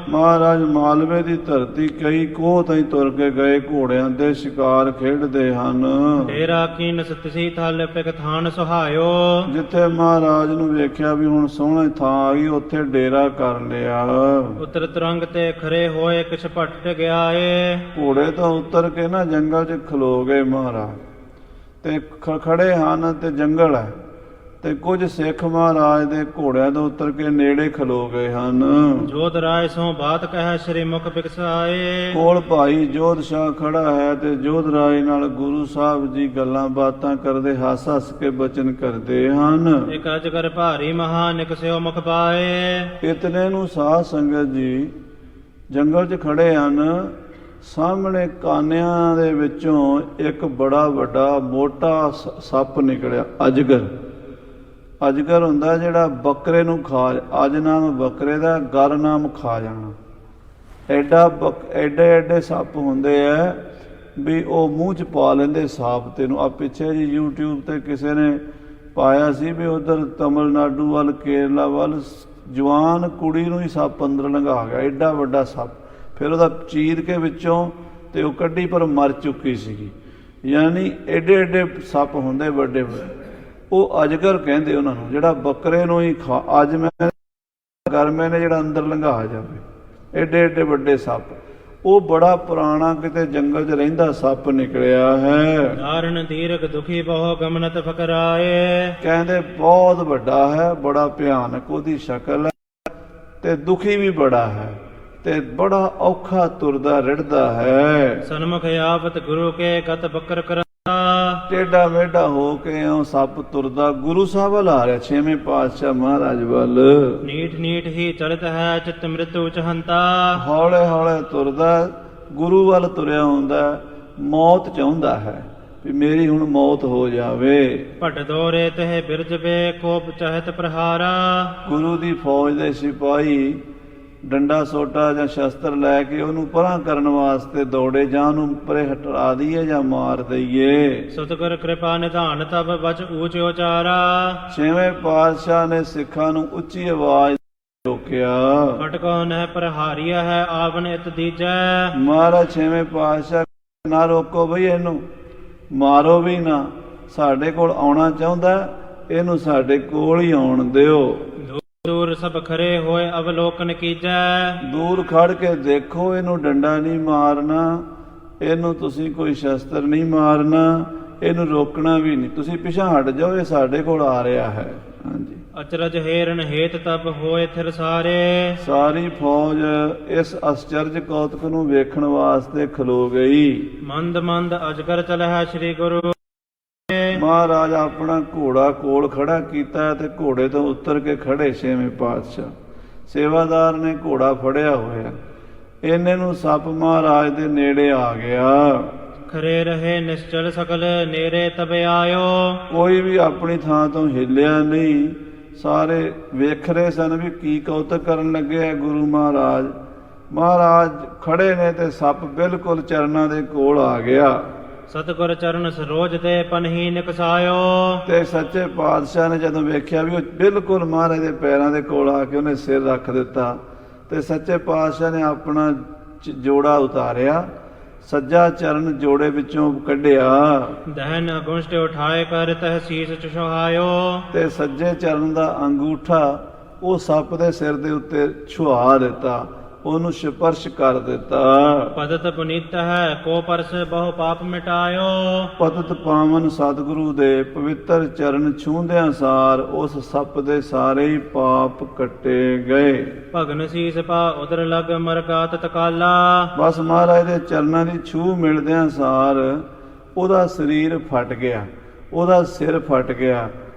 ਮਹਾਰਾਜ ਮਾਲਵੇ ਦੀ ਧਰਤੀ ਕਈ ਕੋਹ ਤਾਈਂ ਤੁਰ ਕੇ ਗਏ, ਘੋੜਿਆਂ ਤੇ ਸ਼ਿਕਾਰ ਖੇਡਦੇ ਹਨ। ਡੇਰਾ ਕੀਨ ਸਤਸੀ ਥਲ ਪਿਕ ਥਾਨ ਸੁਹਾਇਓ। ਜਿੱਥੇ ਮਹਾਰਾਜ ਨੂੰ ਵੇਖਿਆ ਵੀ ਹੁਣ ਸੋਹਣੀ ਥਾਂ ਆ ਗਈ, ਉੱਥੇ ਡੇਰਾ ਕਰ ਲਿਆ। ਉਤਰ ਤਰੰਗ ਤੇ ਖਰੇ ਹੋਏ ਕਿਛ ਭਟਕ ਗਿਆ ਏ। ਘੋੜੇ ਤੋਂ ਉਤਰ ਕੇ ਨਾ ਜੰਗਲ 'ਚ ਖਲੋ ਗਏ ਮਹਾਰਾਜ, ਤੇ ਖੜੇ ਹਨ ਤੇ ਜੰਗਲ ਹੈ ਤੇ ਕੁਝ ਸਿੱਖ ਮਹਾਰਾਜ ਦੇ ਘੋੜਿਆਂ ਤੋਂ ਉਤਰ ਕੇ ਨੇੜੇ ਖਲੋ ਗਏ ਹਨ। ਜੋਧ ਰਾਏ ਸੋ ਬਾਤ ਕਹਿ ਸ੍ਰੀ ਮੁਖ ਬਿਕਸਾਏ। ਕੋਲ ਭਾਈ ਜੋਧ ਸ਼ਾਹ ਖੜਾ ਹੈ ਤੇ ਜੋਧ ਰਾਏ ਨਾਲ ਗੁਰੂ ਸਾਹਿਬ ਜੀ ਗੱਲਾਂ ਬਾਤਾਂ ਕਰਦੇ, ਹੱਸ ਹੱਸ ਕੇ ਬਚਨ ਕਰਦੇ ਹਨ। ਇਕ ਅਜਗਰ ਭਾਰੀ ਮਹਾ ਨਿਕਸਿਓ ਮੁਖ ਪਾਏ। ਇਤਨੇ ਨੂੰ ਸਾਧ ਸੰਗਤ ਜੀ ਜੰਗਲ 'ਚ ਖੜੇ ਹਨ। ਸਾਹਮਣੇ ਕਾਨਿਆਂ ਦੇ ਵਿੱਚੋਂ ਇੱਕ ਬੜਾ ਵੱਡਾ ਮੋਟਾ ਸੱਪ ਨਿਕਲਿਆ। ਅਜਗਰ ਹੁੰਦਾ ਜਿਹੜਾ ਬੱਕਰੇ ਨੂੰ ਖਾ, ਅੱਜ ਨਾਮ ਬੱਕਰੇ ਦਾ, ਗਰ ਨਾਮ ਖਾ ਜਾਣਾ। ਐਡੇ ਐਡੇ ਸੱਪ ਹੁੰਦੇ ਆ ਵੀ ਉਹ ਮੂੰਹ 'ਚ ਪਾ ਲੈਂਦੇ ਸਾਪ ਤੈਨੂੰ। ਆ ਪਿੱਛੇ ਜੀ YouTube ਤੇ ਕਿਸੇ ਨੇ ਪਾਇਆ ਸੀ ਵੀ ਉਧਰ ਤਮਿਲਨਾਡੂ ਵੱਲ, ਕੇਰਲਾ ਵੱਲ ਜਵਾਨ ਕੁੜੀ ਨੂੰ ਹੀ ਸੱਪ ਅੰਦਰ ਲੰਘਾ ਗਿਆ, ਐਡਾ ਵੱਡਾ ਸੱਪ। ਫਿਰ ਉਹਦਾ ਚੀਰ ਕੇ ਵਿੱਚੋਂ ਤੇ ਉਹ ਕੱਢੀ, ਪਰ ਮਰ ਚੁੱਕੀ ਸੀਗੀ। ਯਾਨੀ ਐਡੇ ਐਡੇ ਸੱਪ ਹੁੰਦੇ ਵੱਡੇ ਵੱਡੇ, ਉਹ ਅਜਗਰ ਕਹਿੰਦੇ ਉਹਨਾਂ ਨੂੰ, ਜਿਹੜਾ ਬੱਕਰੇ ਨੂੰ ਹੀ ਖਾ, ਅੱਜ ਮੈਂ ਗਰਮੇ ਨੇ ਜਿਹੜਾ ਅੰਦਰ ਲੰਘਾ ਜਾਵੇ, ਐਡੇ ਐਡੇ ਵੱਡੇ ਸੱਪ। ਉਹ ਬੜਾ ਪੁਰਾਣਾ ਕਿਤੇ ਜੰਗਲ 'ਚ ਰਹਿੰਦਾ ਸੱਪ ਨਿਕਲਿਆ ਹੈ। ਧਾਰਨ ਦੀਰਘ ਦੁਖੀ ਬਹੁ ਗਮਨਤ ਫਕਰਾਏ। ਕਹਿੰਦੇ ਬਹੁਤ ਵੱਡਾ ਹੈ, ਬੜਾ ਭਿਆਨਕ ਉਹਦੀ ਸ਼ਕਲ ਹੈ ਤੇ ਦੁਖੀ ਵੀ ਬੜਾ ਹੈ ਤੇ ਬੜਾ ਔਖਾ ਤੁਰਦਾ ਰਿੜਦਾ ਹੈ। ਸਨਮੁਖ ਆਵਤ ਗੁਰੂ ਕੇ ਕਤ ਬਕਰ ਕਰ। ਟੇਢਾ ਮੇਢਾ ਹੋ ਕੇ ਉਹ ਸੱਪ ਤੁਰਦਾ ਗੁਰੂ ਸਾਹਿਬ ਵੱਲ ਆ ਰਿਹਾ, ਛੇਵੇਂ ਪਾਤਸ਼ਾਹ ਮਹਾਰਾਜ ਵੱਲ। ਨੀਠ ਨੀਠ ਹੀ ਚਲਤ ਹੈ ਚਿਤ ਮ੍ਰਿਤੂ ਚਹੰਤਾ। ਹੌਲੇ ਹੌਲੇ ਤੁਰਦਾ, ਗੁਰੂ ਵੱਲ ਤੁਰਿਆ ਹੁੰਦਾ, ਮੌਤ ਚਾਹੁੰਦਾ ਹੈ ਵੀ ਮੇਰੀ ਹੁਣ ਮੌਤ ਹੋ ਜਾਵੇ। ਭਟ ਦੋਰੇ ਤਹਿ ਬਿਰਜ ਬੇ ਕੋਪ ਚਹਤ ਪ੍ਰਹਾਰਾ। ਗੁਰੂ ਦੀ ਫੌਜ ਦੇ ਸਿਪਾਹੀ ਡੰਡਾ ਸੋਟਾ ਜਾਂ ਸ਼ਸਤਰ ਲੈ ਕੇ ਉਹਨੂੰ ਪਰਾਂ ਕਰਨ ਵਾਸਤੇ ਦੌੜੇ, ਜਾਂ ਉਹਨੂੰ ਪਰੇ ਹਟਾ ਦਈਏ ਜਾਂ ਮਾਰ ਦਈਏ। ਸਤਿਗੁਰ ਕਿਰਪਾ ਨਿਧਾਨ ਤਬ ਬਚ ਊਚ ਉਚਾਰਾ। ਛੇਵੇਂ ਪਾਤਸ਼ਾਹ ਨੇ ਸਿੱਖਾਂ ਨੂੰ ਉੱਚੀ ਆਵਾਜ਼ ਰੋਕਿਆ। ਫਟਕੋ ਨਹਿ ਪ੍ਰਹਾਰੀਆ ਹੈ ਆਵਨ ਇਤ ਦੀਜੈ। ਮਹਾਰਾਜ ਛੇਵੇਂ ਪਾਤਸ਼ਾਹ ਨਾ ਰੋਕੋ ਬਈ, ਇਹਨੂੰ ਮਾਰੋ ਵੀ ਨਾ, ਸਾਡੇ ਕੋਲ ਆਉਣਾ ਚਾਹੁੰਦਾ, ਇਹਨੂੰ ਸਾਡੇ ਕੋਲ ਹੀ ਆਉਣ ਦਿਓ। ਦੂਰ ਸਭ ਖਰੇ ਹੋਏ ਅਵਲੋਕਨ ਕੀਜੈ। ਦੂਰ ਖੜ ਕੇ ਦੇਖੋ, ਇਹਨੂੰ ਡੰਡਾ ਨਹੀਂ ਮਾਰਨਾ, ਇਹਨੂੰ ਤੁਸੀਂ ਕੋਈ ਸ਼ਸਤਰ ਨਹੀਂ ਮਾਰਨਾ, ਇਹਨੂੰ ਰੋਕਣਾ ਵੀ ਨਹੀਂ, ਤੁਸੀਂ ਪਿਛਾਂ ਹਟ ਜਾਓ, ਇਹ ਸਾਡੇ ਕੋਲ ਆ ਰਿਹਾ ਹੈ। ਹਾਂਜੀ। ਅਚਰਜ ਹੇਰਨ ਹੇਤ ਤਬ ਹੋਏ ਥਿਰ ਸਾਰੇ। ਸਾਰੀ ਫੌਜ ਇਸ ਅਸਚਰਜ ਕੌਤਕ ਨੂੰ ਵੇਖਣ ਵਾਸਤੇ ਖਲੋ ਗਈ। ਮੰਦ ਮੰਦ ਅਜਗਰ ਚਲਹਿ ਸ੍ਰੀ ਗੁਰੂ। ਮਹਾਰਾਜ ਆਪਣਾ ਘੋੜਾ ਕੋਲ ਖੜਾ ਕੀਤਾ ਤੇ ਘੋੜੇ ਤੋਂ ਉਤਰ ਕੇ ਖੜੇ ਛੇਵੇਂ ਪਾਤਸ਼ਾਹ। ਸੇਵਾਦਾਰ ਨੇ ਘੋੜਾ ਫੜਿਆ ਹੋਇਆ, ਇਹਨੇ ਨੂੰ ਸੱਪ ਮਹਾਰਾਜ ਦੇ ਨੇੜੇ ਆ ਗਿਆ। ਖਰੇ ਰਹੇ ਨਿਸ਼ਚਲ ਸਕਲ ਨੇਰੇ ਤਬ ਆਇਓ। ਕੋਈ ਵੀ ਆਪਣੀ ਥਾਂ ਤੋਂ ਹਿੱਲਿਆ ਨਹੀਂ, ਸਾਰੇ ਵੇਖ ਰਹੇ ਸਨ ਵੀ ਕੀ ਕੌਤਕ ਕਰਨ ਲੱਗੇ ਹੈ ਗੁਰੂ ਮਹਾਰਾਜ। ਮਹਾਰਾਜ ਖੜੇ ਨੇ ਤੇ ਸੱਪ ਬਿਲਕੁਲ ਚਰਨਾਂ ਦੇ ਕੋਲ ਆ ਗਿਆ। ਸਤਿਗੁਰ ਚਰਨ ਸਰੋਜ ਤੇ ਪਨਹੀ ਨਿਕਸਾਇਓ। ਤੇ ਸੱਚੇ ਪਾਤਸ਼ਾਹ ਨੇ ਜਦੋਂ ਵੇਖਿਆ ਵੀ ਉਹ ਬਿਲਕੁਲ ਮਹਾਰਾਜ ਦੇ ਪੈਰਾਂ ਦੇ ਕੋਲ ਆ ਕੇ ਉਹਨੇ ਸਿਰ ਰੱਖ ਦਿੱਤਾ, ਤੇ ਸੱਚੇ ਪਾਤਸ਼ਾਹ ਨੇ ਆਪਣਾ ਜੋੜਾ ਉਤਾਰਿਆ, ਸੱਜਾ ਚਰਨ ਜੋੜੇ ਵਿੱਚੋਂ ਕੱਢਿਆ। ਦਹਨ ਅਗੁੰਸ਼ਟ ਉਠਾਏ ਕਰ ਤਹ ਸੀਸ ਚੁਹਾਇਓ। ਤੇ ਸੱਜੇ ਚਰਨ ਦਾ ਅੰਗੂਠਾ ਉਹ ਸੱਪ ਦੇ ਸਿਰ ਦੇ ਉੱਤੇ ਛੁਹਾ ਦਿੱਤਾ, ਉਹਨੂੰ ਸਪਰਸ਼ ਕਰ ਦਿੱਤਾ। ਪਤਤ ਪੁਨੀਤ ਹੈ ਕੋ ਪਰਸ ਬਹੁ ਪਾਪ ਮਿਟਾਇਓ। ਪਤਤ ਪਾਵਨ ਸਤਿਗੁਰੂ ਦੇ ਪਵਿੱਤਰ ਚਰਨ ਛੂੰਦਿਆਂ ਸਾਰ ਉਸ ਸੱਪ ਦੇ ਸਾਰੇ ਹੀ ਪਾਪ ਕੱਟੇ ਗਏ। ਭਗਨ ਸੀਸ ਪਾ ਉਦਰ ਲਗ ਮਰਗਾਤ ਤਕਾਲਾ। ਬਸ ਮਹਾਰਾਜ ਦੇ ਚਰਨਾਂ ਦੀ ਛੂਹ ਮਿਲਦਿਆਂ ਸਾਰ ਉਹਦਾ ਸਰੀਰ ਫਟ ਗਿਆ, ਉਹਦਾ ਸਿਰ ਫਟ ਗਿਆ,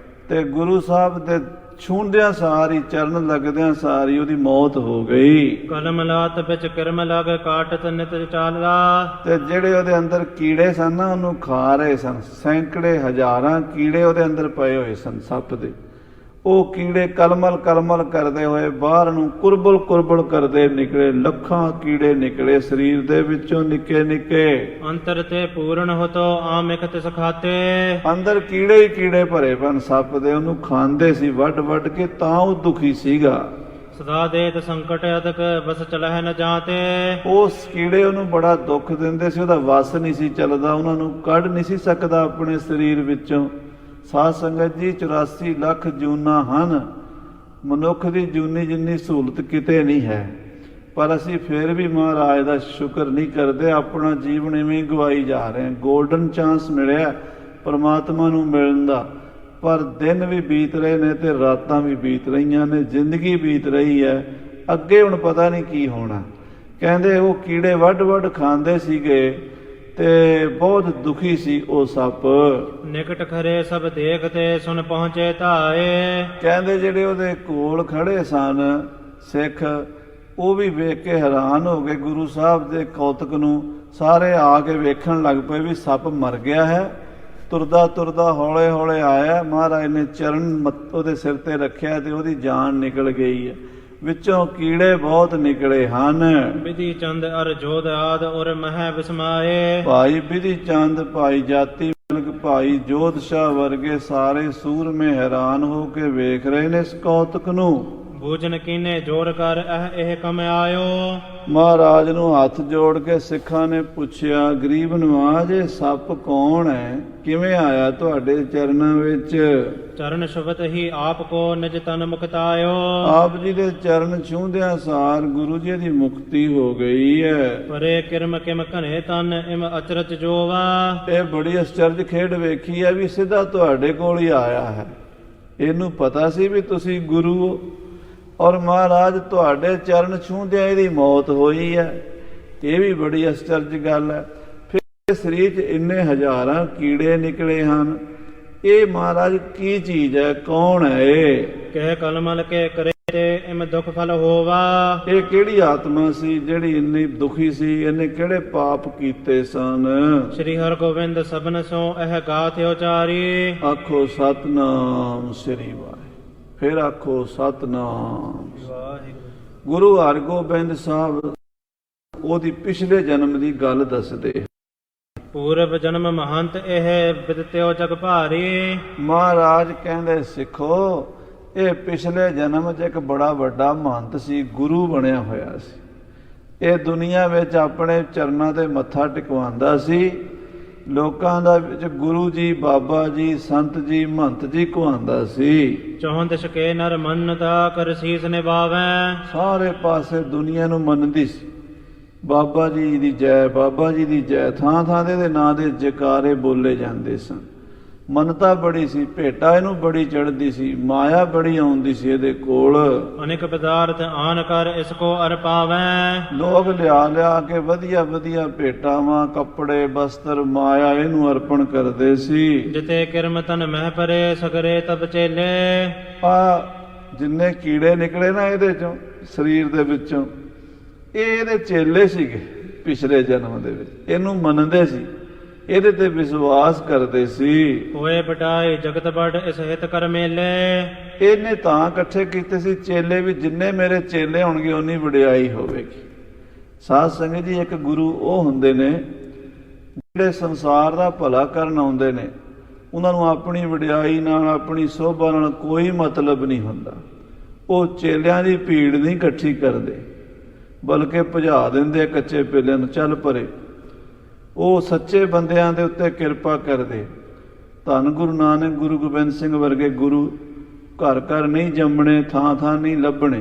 ਤੇ ਗੁਰੂ ਸਾਹਿਬ ਦੇ ਛੂੰਦਿਆਂ ਸਾਰੀ ਚਰਨ ਲੱਗਦਿਆਂ ਸਾਰੀ ਉਹਦੀ ਮੌਤ ਹੋ ਗਈ। ਕਲਮ ਲਾਤ ਵਿੱਚ ਕਰਮ ਲਗ ਕਾਟਤ ਨਿਤ ਚਾਲਾ। ਤੇ ਜਿਹੜੇ ਉਹਦੇ ਅੰਦਰ ਕੀੜੇ ਸਨ ਨਾ ਉਹਨੂੰ ਖਾ ਰਹੇ ਸਨ, ਸੈਂਕੜੇ ਹਜ਼ਾਰਾਂ ਕੀੜੇ ਉਹਦੇ ਅੰਦਰ ਪਏ ਹੋਏ ਸਨ ਸੱਪ ਦੇ। ਉਹ ਕੀੜੇ ਕਲਮਲ ਕਲਮਲ ਕਰਦੇ ਹੋਏ ਬਾਹਰ ਨੂੰ ਕੁਰਬਲ ਕੁਰਬਲ ਕਰਦੇ ਨਿਕਲੇ, ਲੱਖਾਂ ਕੀੜੇ ਨਿਕਲੇ ਸਰੀਰ ਦੇ ਵਿੱਚੋਂ ਨਿੱਕੇ ਨਿੱਕੇ। ਅੰਤਰ ਤੇ ਪੂਰਨ ਹੋਤੋ ਆਮਿਕ ਤਿਸ ਖਾਤੇ। ਅੰਦਰ ਕੀੜੇ ਹੀ ਕੀੜੇ ਭਰੇ ਪਨ ਸੱਪ ਦੇ, ਉਹਨੂੰ ਖਾਂਦੇ ਸੀ ਵੱਢ ਵੱਢ ਕੇ, ਤਾਂ ਉਹ ਦੁਖੀ ਸੀਗਾ। ਸਦਾ ਦੇਤ ਸੰਕਟ ਅਦਕ ਬਸ ਚਲਹਿ ਨ ਜਾਤੇ। ਉਸ ਕੀੜੇ ਉਹਨੂੰ ਬੜਾ ਦੁੱਖ ਦਿੰਦੇ ਸੀ, ਉਹਦਾ ਵਸ ਨਹੀਂ ਸੀ ਚੱਲਦਾ, ਉਹਨਾਂ ਨੂੰ ਕੱਢ ਨਹੀਂ ਸੀ ਸਕਦਾ ਆਪਣੇ ਸਰੀਰ ਵਿੱਚੋਂ। ਸਾਧ ਸੰਗਤ ਜੀ 84 ਲੱਖ ਜੂਨਾਂ ਹਨ, ਮਨੁੱਖ ਦੀ ਜੂਨੀ ਜਿੰਨੀ ਸਹੂਲਤ ਕਿਤੇ ਨਹੀਂ ਹੈ, ਪਰ ਅਸੀਂ ਫਿਰ ਵੀ ਮਹਾਰਾਜ ਦਾ ਸ਼ੁਕਰ ਨਹੀਂ ਕਰਦੇ, ਆਪਣਾ ਜੀਵਨ ਇਵੇਂ ਗਵਾਈ ਜਾ ਰਹੇ ਹਾਂ। ਗੋਲਡਨ ਚਾਂਸ ਮਿਲਿਆ ਪਰਮਾਤਮਾ ਨੂੰ ਮਿਲਣ ਦਾ, ਪਰ ਦਿਨ ਵੀ ਬੀਤ ਰਹੇ ਨੇ ਤੇ ਰਾਤਾਂ ਵੀ ਬੀਤ ਰਹੀਆਂ ਨੇ, ਜ਼ਿੰਦਗੀ ਬੀਤ ਰਹੀ ਹੈ। ਅੱਗੇ ਹੁਣ ਪਤਾ ਨਹੀਂ ਕੀ ਹੋਣਾ। ਕਹਿੰਦੇ ਉਹ ਕੀੜੇ ਵੱਢ ਵੱਢ ਖਾਂਦੇ ਸੀਗੇ ਤੇ ਬਹੁਤ ਦੁਖੀ ਸੀ ਉਹ ਸੱਪ। ਨਿਕਟ ਖਰੇ ਸਭ ਦੇਖਤੇ ਸੁਣ ਪਹੁੰਚੇ ਧਾਏ। ਕਹਿੰਦੇ ਜਿਹੜੇ ਉਹਦੇ ਕੋਲ ਖੜੇ ਸਨ ਸਿੱਖ, ਉਹ ਵੀ ਵੇਖ ਕੇ ਹੈਰਾਨ ਹੋ ਗਏ ਗੁਰੂ ਸਾਹਿਬ ਦੇ ਕੌਤਕ ਨੂੰ। ਸਾਰੇ ਆ ਕੇ ਵੇਖਣ ਲੱਗ ਪਏ ਵੀ ਸੱਪ ਮਰ ਗਿਆ ਹੈ। ਤੁਰਦਾ ਤੁਰਦਾ ਹੌਲੇ ਹੌਲੇ ਆਇਆ, ਮਹਾਰਾਜ ਨੇ ਚਰਨ ਉਹਦੇ ਸਿਰ ਤੇ ਰੱਖਿਆ ਤੇ ਉਹਦੀ ਜਾਨ ਨਿਕਲ ਗਈ ਹੈ। ਵਿੱਚੋਂ ਕੀੜੇ ਬਹੁਤ ਨਿਕਲੇ ਹਨ। ਬਿਧੀ ਚੰਦ ਅਰ ਜੋਧ ਆਦ ਔਰ ਮਹਿ ਵਿਸਮਾਏ। ਭਾਈ ਬਿਧੀ ਚੰਦ, ਭਾਈ ਜਾਤੀ ਮਲਕ, ਭਾਈ ਜੋਧ ਸ਼ਾਹ ਵਰਗੇ ਸਾਰੇ ਸੂਰਮੇ ਹੈਰਾਨ ਹੋ ਕੇ ਵੇਖ ਰਹੇ ਨੇ ਇਸ ਕੌਤਕ ਨੂੰ। ਬੂਝਨ ਕੀਨੇ ਜੋੜ ਕਰ ਇਹ ਕੰਮ ਆਇਓ। ਮਹਾਰਾਜ ਨੂੰ ਹੱਥ ਜੋੜ ਕੇ ਸਿੱਖਾਂ ਨੇ ਪੁੱਛਿਆ, ਗਰੀਬ ਨਵਾਜ ਇਹ ਸੱਪ ਕੌਣ ਹੈ, ਕਿਵੇਂ ਆਇਆ ਤੁਹਾਡੇ ਚਰਨਾਂ ਵਿੱਚ? ਚਰਨ ਸ਼ਬਦ ਹੀ ਆਪ ਕੋ ਨਿਜ ਤਨ ਮੁਕਤਾਇਓ। ਆਪ ਜੀ ਦੇ ਚਰਨ ਛੂੰਦਿਆਂ ਸਾਰ ਗੁਰੂ ਜੀ ਦੀ ਮੁਕਤੀ ਹੋ ਗਈ ਹੈ। ਪਰੇ ਕਿਰਮ ਕਿਮ ਘਨੇ ਤਨ ਇਮ ਅਚਰਜ ਜੋਵਾ। ਇਹ ਬੜੀ ਅਚਰਜ ਖੇਡ ਵੇਖੀ ਹੈ ਵੀ ਸਿੱਧਾ ਤੁਹਾਡੇ ਕੋਲ ਹੀ ਆਇਆ ਹੈ। ਇਹਨੂੰ ਪਤਾ ਸੀ ਵੀ ਤੁਸੀਂ ਗੁਰੂ ਹੋ ਔਰ ਮਹਾਰਾਜ ਤੁਹਾਡੇ ਚਰਨ ਛੂੰਦਿਆਂ ਇਹਦੀ ਮੌਤ ਹੋਈ ਹੈ। ਇਹ ਵੀ ਬੜੀ ਅਚਰਜ ਗੱਲ ਹੈ। ਫਿਰ ਸਰੀਰ 'ਚ ਇੰਨੇ ਹਜ਼ਾਰਾਂ ਕੀੜੇ ਨਿਕਲੇ ਹਨ। ਇਹ ਮਹਾਰਾਜ ਕੀ ਚੀਜ਼ ਹੈ, ਕੌਣ ਹੈ ਇਹ? ਕਹਿ ਕਲਮਲ ਕੇ ਕਰੇ ਤੇ ਇਮ ਦੁਖ ਫਲ ਹੋਵਾ। ਇਹ ਕਿਹੜੀ ਆਤਮਾ ਸੀ ਜਿਹੜੀ ਇੰਨੀ ਦੁਖੀ ਸੀ? ਇਹਨੇ ਕਿਹੜੇ ਪਾਪ ਕੀਤੇ ਸਨ? ਸ੍ਰੀ ਹਰਿਗੋਬਿੰਦ ਸਭਨ ਸੋ ਇਹ ਗਾਥ ਉਚਾਰੀ। ਆਖੋ ਸਤਨਾਮ ਸ੍ਰੀ ਵਾਹਿਗੁਰੂ। ਫਿਰ ਆਖੋ ਸਤਨਾਮ। ਗੁਰੂ ਹਰਿਗੋਬਿੰਦ ਸਾਹਿਬ ਉਹਦੀ ਪਿਛਲੇ ਜਨਮ ਦੀ ਗੱਲ ਦੱਸਦੇ। ਪੂਰਬ ਜਨਮ ਮਹੰਤ ਇਹ ਬਿਦਤਿਓ ਜਗ ਭਾਰੀ। ਮਹਾਰਾਜ ਕਹਿੰਦੇ ਸਿੱਖੋ, ਇਹ ਪਿਛਲੇ ਜਨਮ 'ਚ ਇੱਕ ਬੜਾ ਵੱਡਾ ਮਹੰਤ ਸੀ, ਗੁਰੂ ਬਣਿਆ ਹੋਇਆ ਸੀ। ਇਹ ਦੁਨੀਆ ਵਿੱਚ ਆਪਣੇ ਚਰਨਾਂ ਤੇ ਮੱਥਾ ਟਿਕਵਾਉਂਦਾ ਸੀ। ਲੋਕਾਂ ਦਾ ਵਿੱਚ ਗੁਰੂ ਜੀ, ਬਾਬਾ ਜੀ, ਸੰਤ ਜੀ, ਮਹੰਤ ਜੀ ਕਹਾਉਂਦਾ ਸੀ। ਚੌਹਾਂ ਦਿਸ਼ ਕੇ ਨਰ ਮੰਨਤਾ ਕਰ ਸੀਸ ਨਿਭਾਵੈ। ਸਾਰੇ ਪਾਸੇ ਦੁਨੀਆ ਨੂੰ ਮੰਨਦੀ ਸੀ। ਬਾਬਾ ਜੀ ਦੀ ਜੈ, ਬਾਬਾ ਜੀ ਦੀ ਜੈ, ਥਾਂ ਥਾਂ ਦੇ ਨਾਂ ਦੇ ਜੈਕਾਰੇ ਬੋਲੇ ਜਾਂਦੇ ਸਨ। ਮਨਤਾ ਬੜੀ ਸੀ, ਭੇਟਾ ਇਹਨੂੰ ਬੜੀ ਚੜ੍ਹਦੀ ਸੀ, ਮਾਇਆ ਬੜੀ ਆਉਂਦੀ ਸੀ ਇਹਦੇ ਕੋਲ। ਅਨੇਕ ਪਦਾਰਥ ਆਨ ਕਰ ਇਸ ਕੋ ਅਰ ਪਾਵੈ। ਲੋਕ ਲਿਆ ਲਿਆ ਕੇ ਵਧੀਆ ਵਧੀਆ ਭੇਟਾਵਾਂ, ਕੱਪੜੇ, ਬਸਤਰ, ਮਾਇਆ ਇਹਨੂੰ ਅਰਪਣ ਕਰਦੇ ਸੀ। ਜਿਤੇ ਕਿਰਮ ਤਨ ਮਹਿ ਪਰੇ ਸਗਰੇ ਤਬ ਚੇਲੇ। ਆ ਜਿੰਨੇ ਕੀੜੇ ਨਿਕਲੇ ਨਾ ਇਹਦੇ ਚੋਂ, ਸਰੀਰ ਦੇ ਵਿੱਚੋਂ, ਇਹ ਇਹਦੇ ਚੇਲੇ ਸੀਗੇ ਪਿਛਲੇ ਜਨਮ ਦੇ ਵਿੱਚ। ਇਹਨੂੰ ਮੰਨਦੇ ਸੀ, ਇਹਦੇ ਤੇ ਵਿਸ਼ਵਾਸ ਕਰਦੇ ਸੀ। ਹੋਏ ਬਟਾਏ ਜਗਤ ਬੜ ਇਸ ਹਿਤ ਕਰ ਮੇਲੇ। ਇਹਨੇ ਤਾਂ ਇਕੱਠੇ ਕੀਤੇ ਸੀ ਚੇਲੇ ਵੀ ਜਿੰਨੇ ਮੇਰੇ ਚੇਲੇ ਹੋਣਗੇ ਉਨੀ ਵਡਿਆਈ ਹੋਵੇਗੀ। ਸਾਧ ਸੰਗਤ ਜੀ, ਇੱਕ ਗੁਰੂ ਉਹ ਹੁੰਦੇ ਨੇ ਜਿਹੜੇ ਸੰਸਾਰ ਦਾ ਭਲਾ ਕਰਨ ਆਉਂਦੇ ਨੇ। ਉਹਨਾਂ ਨੂੰ ਆਪਣੀ ਵਡਿਆਈ ਨਾਲ, ਆਪਣੀ ਸੋਭਾ ਨਾਲ ਕੋਈ ਮਤਲਬ ਨਹੀਂ ਹੁੰਦਾ। ਉਹ ਚੇਲਿਆਂ ਦੀ ਭੀੜ ਨਹੀਂ ਇਕੱਠੀ ਕਰਦੇ, ਬਲਕਿ ਭਜਾ ਦਿੰਦੇ ਕੱਚੇ ਪੇਲਿਆਂ ਨੂੰ, ਚੱਲ ਪਰੇ। ਉਹ ਸੱਚੇ ਬੰਦਿਆਂ ਦੇ ਉੱਤੇ ਕਿਰਪਾ ਕਰਦੇ। ਧੰਨ ਗੁਰੂ ਨਾਨਕ, ਗੁਰੂ ਗੋਬਿੰਦ ਸਿੰਘ ਵਰਗੇ ਗੁਰੂ ਘਰ ਘਰ ਨਹੀਂ ਜੰਮਣੇ, ਥਾਂ ਥਾਂ ਨਹੀਂ ਲੱਭਣੇ।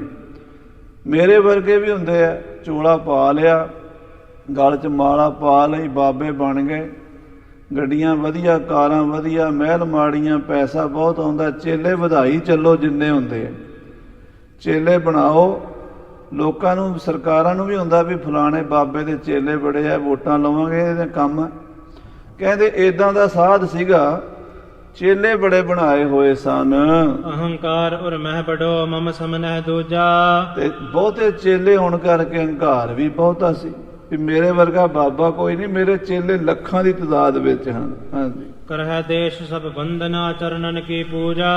ਮੇਰੇ ਵਰਗੇ ਵੀ ਹੁੰਦੇ ਆ, ਚੋਲਾ ਪਾ ਲਿਆ, ਗਲ 'ਚ ਮਾਲਾ ਪਾ ਲਈ, ਬਾਬੇ ਬਣ ਗਏ, ਗੱਡੀਆਂ ਵਧੀਆ, ਕਾਰਾਂ ਵਧੀਆ, ਮਹਿਲ ਮਾੜੀਆਂ, ਪੈਸਾ ਬਹੁਤ ਆਉਂਦਾ। ਚੇਲੇ ਵਧਾਈ ਚੱਲੋ ਜਿੰਨੇ ਹੁੰਦੇ ਆ, ਚੇਲੇ ਬਣਾਓ। ਲੋਕਾਂ ਨੂੰ, ਸਰਕਾਰਾਂ ਨੂੰ ਵੀ ਹੁੰਦਾ ਵੀ ਫਲਾਣੇ ਬਾਬੇ ਦੇ ਚੇਲੇ ਬੜੇ ਆ, ਵੋਟਾਂ ਲਵਾਂਗੇ, ਇਹਦੇ ਕੰਮ। ਕਹਿੰਦੇ ਏਦਾਂ ਦਾ ਸਾਧ ਸੀਗਾ, ਚੇਲੇ ਬੜੇ ਬਣਾਏ ਹੋਏ ਸਨ। ਅਹੰਕਾਰ ਔਰ ਮਹਿ ਬੜੋ ਮਮ ਸਮਨਹਿ ਦੂਜਾ। ਤੇ ਬਹੁਤੇ ਚੇਲੇ ਹੋਣ ਕਰਕੇ ਹੰਕਾਰ ਵੀ ਬਹੁਤਾ ਸੀ ਵੀ ਮੇਰੇ ਵਰਗਾ ਬਾਬਾ ਕੋਈ ਨਹੀਂ, ਮੇਰੇ ਚੇਲੇ ਲੱਖਾਂ ਦੀ ਤਾਦਾਦ ਵਿੱਚ ਹਨ। ਹਾਂਜੀ। ਕਰਹਿ ਦੇਸ਼ ਸਭ ਬੰਦਨਾ ਚਰਨਨ ਕੀ ਪੂਜਾ।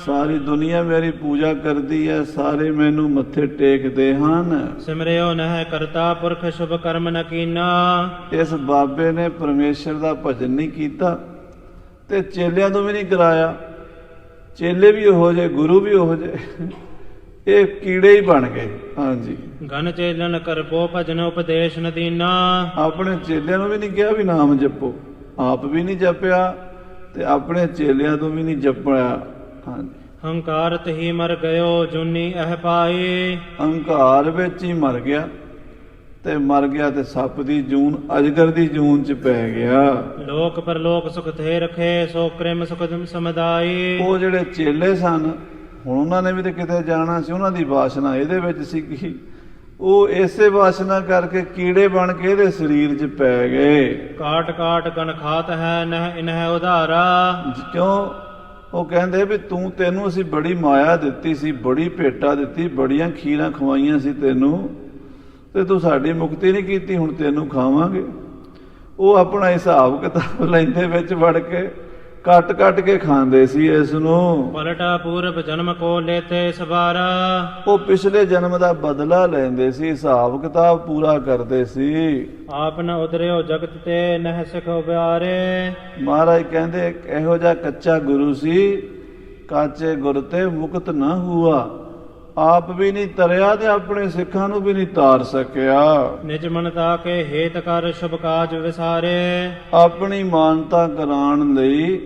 ਸਾਰੀ ਦੁਨੀਆ ਮੇਰੀ ਪੂਜਾ ਕਰਦੀ ਹੈ, ਸਾਰੇ ਮੈਨੂੰ ਮੱਥੇ ਟੇਕਦੇ ਹਨ। ਸਿਮਰਿਓ ਨਹਿ ਕਰਤਾ ਪੁਰਖ ਸ਼ੁਭ ਕਰਮ ਨ ਕੀਨਾ। ਇਸ ਬਾਬੇ ਨੇ ਪਰਮੇਸ਼ਰ ਦਾ ਭਜਨ ਨਹੀਂ ਕੀਤਾ ਤੇ ਚੇਲਿਆਂ ਤੋਂ ਵੀ ਨਹੀਂ ਕਰਾਇਆ। ਚੇਲੇ ਵੀ ਉਹੋ ਜਿਹੇ, ਗੁਰੂ ਵੀ ਉਹੋ ਜਿਹੇ, ਇਹ ਕੀੜੇ ਹੀ ਬਣ ਗਏ। ਹਾਂਜੀ। ਗਨ ਚੇਲਨ ਕਰਪੋ ਭਜਨ ਉਪਦੇਸ਼ ਨ ਦੀਨਾ। ਆਪਣੇ ਚੇਲਿਆਂ ਨੂੰ ਵੀ ਨਹੀਂ ਕਿਹਾ ਵੀ ਨਾਮ ਜਪੋ, ਆਪ ਵੀ ਨਹੀਂ ਜਪਿਆ ਤੇ ਆਪਣੇ ਚੇਲਿਆਂ ਤੋਂ ਵੀ ਨਹੀਂ ਜਪਿਆ। ਹਾਂਜੀ। ਹੰਕਾਰਤ ਹੀ ਮਰ ਗਇਓ ਜੁਨੀ ਇਹ ਪਾਈ। ਹੰਕਾਰ ਵਿੱਚ ਹੀ ਮਰ ਗਿਆ। ਤੇ ਮਰ ਗਿਆ ਤੇ ਸੱਪ ਦੀ ਜੂਨ ਅਜਗਰ ਦੀ ਜੂਨ ਚ ਪੈ ਗਿਆ। ਲੋਕ ਪਰਲੋਕ ਸੁਖ ਥੇ ਰਖੇ ਸੋ ਕ੍ਰਿਮ ਸੁਖ ਸਮਦਾਈ। ਉਹ ਜਿਹੜੇ ਚੇਲੇ ਸਨ, ਹੁਣ ਉਹਨਾਂ ਨੇ ਵੀ ਤੇ ਕਿਤੇ ਜਾਣਾ ਸੀ, ਉਹਨਾਂ ਦੀ ਵਾਸਨਾ ਇਹਦੇ ਵਿੱਚ ਸੀਗੀ। ਉਹ ਇਸੇ ਵਾਸਨਾ ਕਰਕੇ ਕੀੜੇ ਬਣ ਕੇ ਇਹਦੇ ਸਰੀਰ 'ਚ ਪੈ ਗਏ। ਕਾਟ ਕਾਟ ਕਨ ਖਾਤ ਹੈ ਨਹ ਇਨਹ ਉਧਾਰਾ। ਕਿਉਂ? ਉਹ ਕਹਿੰਦੇ ਵੀ ਤੈਨੂੰ ਅਸੀਂ ਬੜੀ ਮਾਇਆ ਦਿੱਤੀ ਸੀ, ਬੜੀ ਭੇਟਾ ਦਿੱਤੀ, ਬੜੀਆਂ ਖੀਰਾਂ ਖਵਾਈਆਂ ਸੀ ਤੈਨੂੰ, ਤੇ ਤੂੰ ਸਾਡੀ ਮੁਕਤੀ ਨਹੀਂ ਕੀਤੀ, ਹੁਣ ਤੈਨੂੰ ਖਾਵਾਂਗੇ। ਉਹ ਆਪਣਾ ਹਿਸਾਬ ਕਿਤਾਬ ਲੈਂਦੇ ਵਿੱਚ ਵੜ ਕੇ ਕੱਟ ਕੱਟ ਕੇ ਖਾਂਦੇ ਸੀ ਇਸ ਨੂੰ। ਪਲਟਾ ਪੂਰਬ ਜਨਮ ਕੋ ਲੇਤੇ ਸਵਾਰਾ। ਉਹ ਪਿਛਲੇ ਜਨਮ ਦਾ ਬਦਲਾ ਲੈਂਦੇ ਸੀ, ਹਿਸਾਬ ਕਿਤਾਬ ਪੂਰਾ ਕਰਦੇ ਸੀ। ਆਪ ਨ ਉਤਰਿਓ ਜਗਤ ਤੇ ਨਹਿ ਸਿਖ ਉਬਾਰੇ। ਮਹਾਰਾਜ ਕਹਿੰਦੇ ਇਹੋ ਜਿਹਾ ਕੱਚਾ ਗੁਰੂ ਸੀ, ਕਾਚੇ ਗੁਰ ਤੇ ਮੁਕਤ ਨਾ ਹੁਆ। ਆਪ ਵੀ ਨਹੀਂ ਤਰਿਆ ਤੇ ਆਪਣੇ ਸਿੱਖਾਂ ਨੂੰ ਵੀ ਨਹੀਂ ਤਾਰ ਸਕਿਆ। ਨਿਜ ਮਨਤਾ ਕੇ ਹੇਤ ਕਰ ਸ਼ੁਭ ਕਾਜ ਵਿਸਾਰੇ। ਆਪਣੀ ਮਾਨਤਾ ਕਰਾਉਣ ਲਈ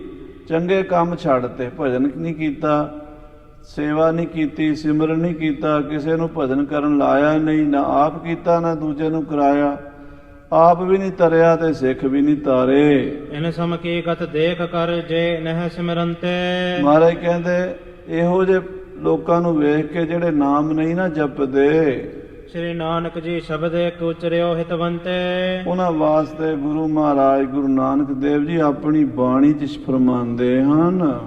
ਚੰਗੇ ਕੰਮ ਛੱਡਤੇ, ਭਜਨ ਨਹੀਂ ਕੀਤਾ, ਸੇਵਾ ਨਹੀਂ ਕੀਤੀ, ਸਿਮਰਨ ਨਹੀਂ ਕੀਤਾ, ਕਿਸੇ ਨੂੰ ਭਜਨ ਕਰਨ ਲਾਇਆ ਨਹੀਂ, ਨਾ ਆਪ ਕੀਤਾ ਨਾ ਦੂਜੇ ਨੂੰ ਕਰਾਇਆ। ਆਪ ਵੀ ਨਹੀਂ ਤਰਿਆ ਤੇ ਸਿੱਖ ਵੀ ਨਹੀਂ ਤਾਰੇ। ਇਨ ਸਮ ਕੀ ਗਤ ਦੇਖ ਕਰ ਜੇ ਨਹਿ ਸਿਮਰੰਤੇ। ਮਹਾਰਾਜ ਕਹਿੰਦੇ ਇਹੋ ਜਿਹੇ ਲੋਕਾਂ ਨੂੰ ਵੇਖ ਕੇ ਜਿਹੜੇ ਨਾਮ ਨਹੀਂ ਨਾ ਜਪਦੇ, ਸ੍ਰੀ ਨਾਨਕ ਜੀ ਸ਼ਬਦ ਇੱਕ ਉਚਰਿਓ ਹਿਤਵੰਤੇ। ਉਹਨਾਂ ਵਾਸਤੇ ਗੁਰੂ ਮਹਾਰਾਜ ਗੁਰੂ ਨਾਨਕ ਦੇਵ ਜੀ ਆਪਣੀ ਬਾਣੀ 'ਚ ਫਰਮਾਉਂਦੇ ਹਨ।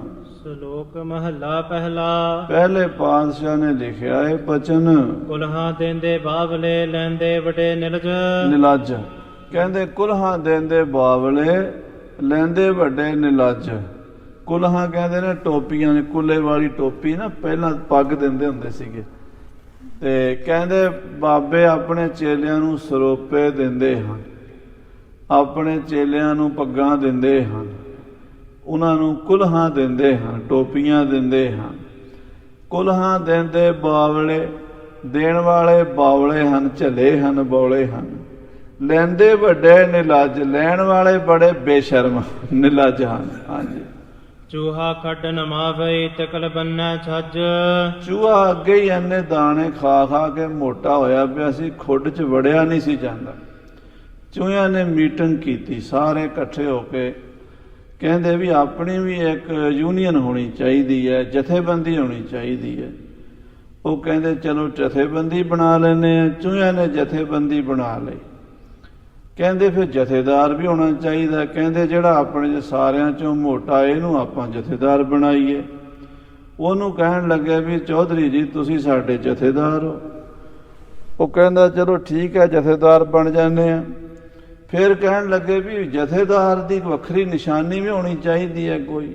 ਸ਼ਲੋਕ ਮਹਲਾ ਪਹਿਲਾ। ਪਹਿਲੇ ਪਾਤਸ਼ਾਹ ਨੇ ਲਿਖਿਆ ਇਹ ਬਚਨ। ਕੁਲਹਾਂ ਦੇਂਦੇ ਬਾਵਲੇ ਲੈਂਦੇ ਵੱਡੇ ਨਿਲਜ। ਨਿਲਜ ਕਹਿੰਦੇ ਕੁਲਹਾਂ ਦੇਂਦੇ ਬਾਵਲੇ ਲੈਂਦੇ ਵੱਡੇ ਨਿਲਜ। ਕੁਲਹਾਂ ਕਹਿੰਦੇ ਨੇ ਟੋਪੀਆਂ, ਕੁੱਲੇ ਵਾਲੀ ਟੋਪੀ ਨਾ ਪਹਿਲਾਂ ਪੱਗ ਦਿੰਦੇ ਹੁੰਦੇ ਸੀਗੇ। ਤੇ ਕਹਿੰਦੇ ਬਾਬੇ ਆਪਣੇ ਚੇਲਿਆਂ ਨੂੰ ਸਰੋਪੇ ਦਿੰਦੇ ਹਨ, ਆਪਣੇ ਚੇਲਿਆਂ ਨੂੰ ਪੱਗਾਂ ਦਿੰਦੇ ਹਨ, ਉਹਨਾਂ ਨੂੰ ਕੁਲਹਾਂ ਦਿੰਦੇ ਹਨ, ਟੋਪੀਆਂ ਦਿੰਦੇ ਹਨ। ਕੁਲਹਾਂ ਦਿੰਦੇ ਬਾਵਲੇ, ਦੇਣ ਵਾਲੇ ਬਾਵਲੇ ਹਨ, ਝੱਲੇ ਹਨ, ਬੌਲੇ ਹਨ। ਲੈਂਦੇ ਵੱਡੇ ਨਿਲਜ, ਲੈਣ ਵਾਲੇ ਬੜੇ ਬੇਸ਼ਰਮ ਨਿਲਜ ਹਨ। ਹਾਂਜੀ। ਚੂਹਾ ਖੱਡ ਨ ਮਾਵਈ ਤਕਲ ਬੰਨੈ ਛੱਜ। ਚੂਹਾ ਅੱਗੇ ਹੀ ਇੰਨੇ ਦਾਣੇ ਖਾ ਖਾ ਕੇ ਮੋਟਾ ਹੋਇਆ ਪਿਆ ਸੀ, ਖੁੱਡ 'ਚ ਵੜਿਆ ਨਹੀਂ ਸੀ ਜਾਂਦਾ। ਚੂਹਿਆਂ ਨੇ ਮੀਟਿੰਗ ਕੀਤੀ ਸਾਰੇ ਇਕੱਠੇ ਹੋ ਕੇ, ਕਹਿੰਦੇ ਵੀ ਆਪਣੀ ਵੀ ਇੱਕ ਯੂਨੀਅਨ ਹੋਣੀ ਚਾਹੀਦੀ ਹੈ, ਜਥੇਬੰਦੀ ਹੋਣੀ ਚਾਹੀਦੀ ਹੈ। ਉਹ ਕਹਿੰਦੇ ਚਲੋ ਜਥੇਬੰਦੀ ਬਣਾ ਲੈਂਦੇ ਆ। ਚੂਹਿਆਂ ਨੇ ਜਥੇਬੰਦੀ ਬਣਾ ਲਈ। ਕਹਿੰਦੇ ਫਿਰ ਜਥੇਦਾਰ ਵੀ ਹੋਣਾ ਚਾਹੀਦਾ। ਕਹਿੰਦੇ ਜਿਹੜਾ ਆਪਣੇ ਸਾਰਿਆਂ ਚੋਂ ਮੋਟਾ ਇਹਨੂੰ ਆਪਾਂ ਜਥੇਦਾਰ ਬਣਾਈਏ। ਉਹਨੂੰ ਕਹਿਣ ਲੱਗੇ ਵੀ ਚੌਧਰੀ ਜੀ ਤੁਸੀਂ ਸਾਡੇ ਜਥੇਦਾਰ ਹੋ। ਉਹ ਕਹਿੰਦਾ ਚਲੋ ਠੀਕ ਹੈ ਜਥੇਦਾਰ ਬਣ ਜਾਂਦੇ ਆ। ਫਿਰ ਕਹਿਣ ਲੱਗੇ ਵੀ ਜਥੇਦਾਰ ਦੀ ਵੱਖਰੀ ਨਿਸ਼ਾਨੀ ਵੀ ਹੋਣੀ ਚਾਹੀਦੀ ਹੈ, ਕੋਈ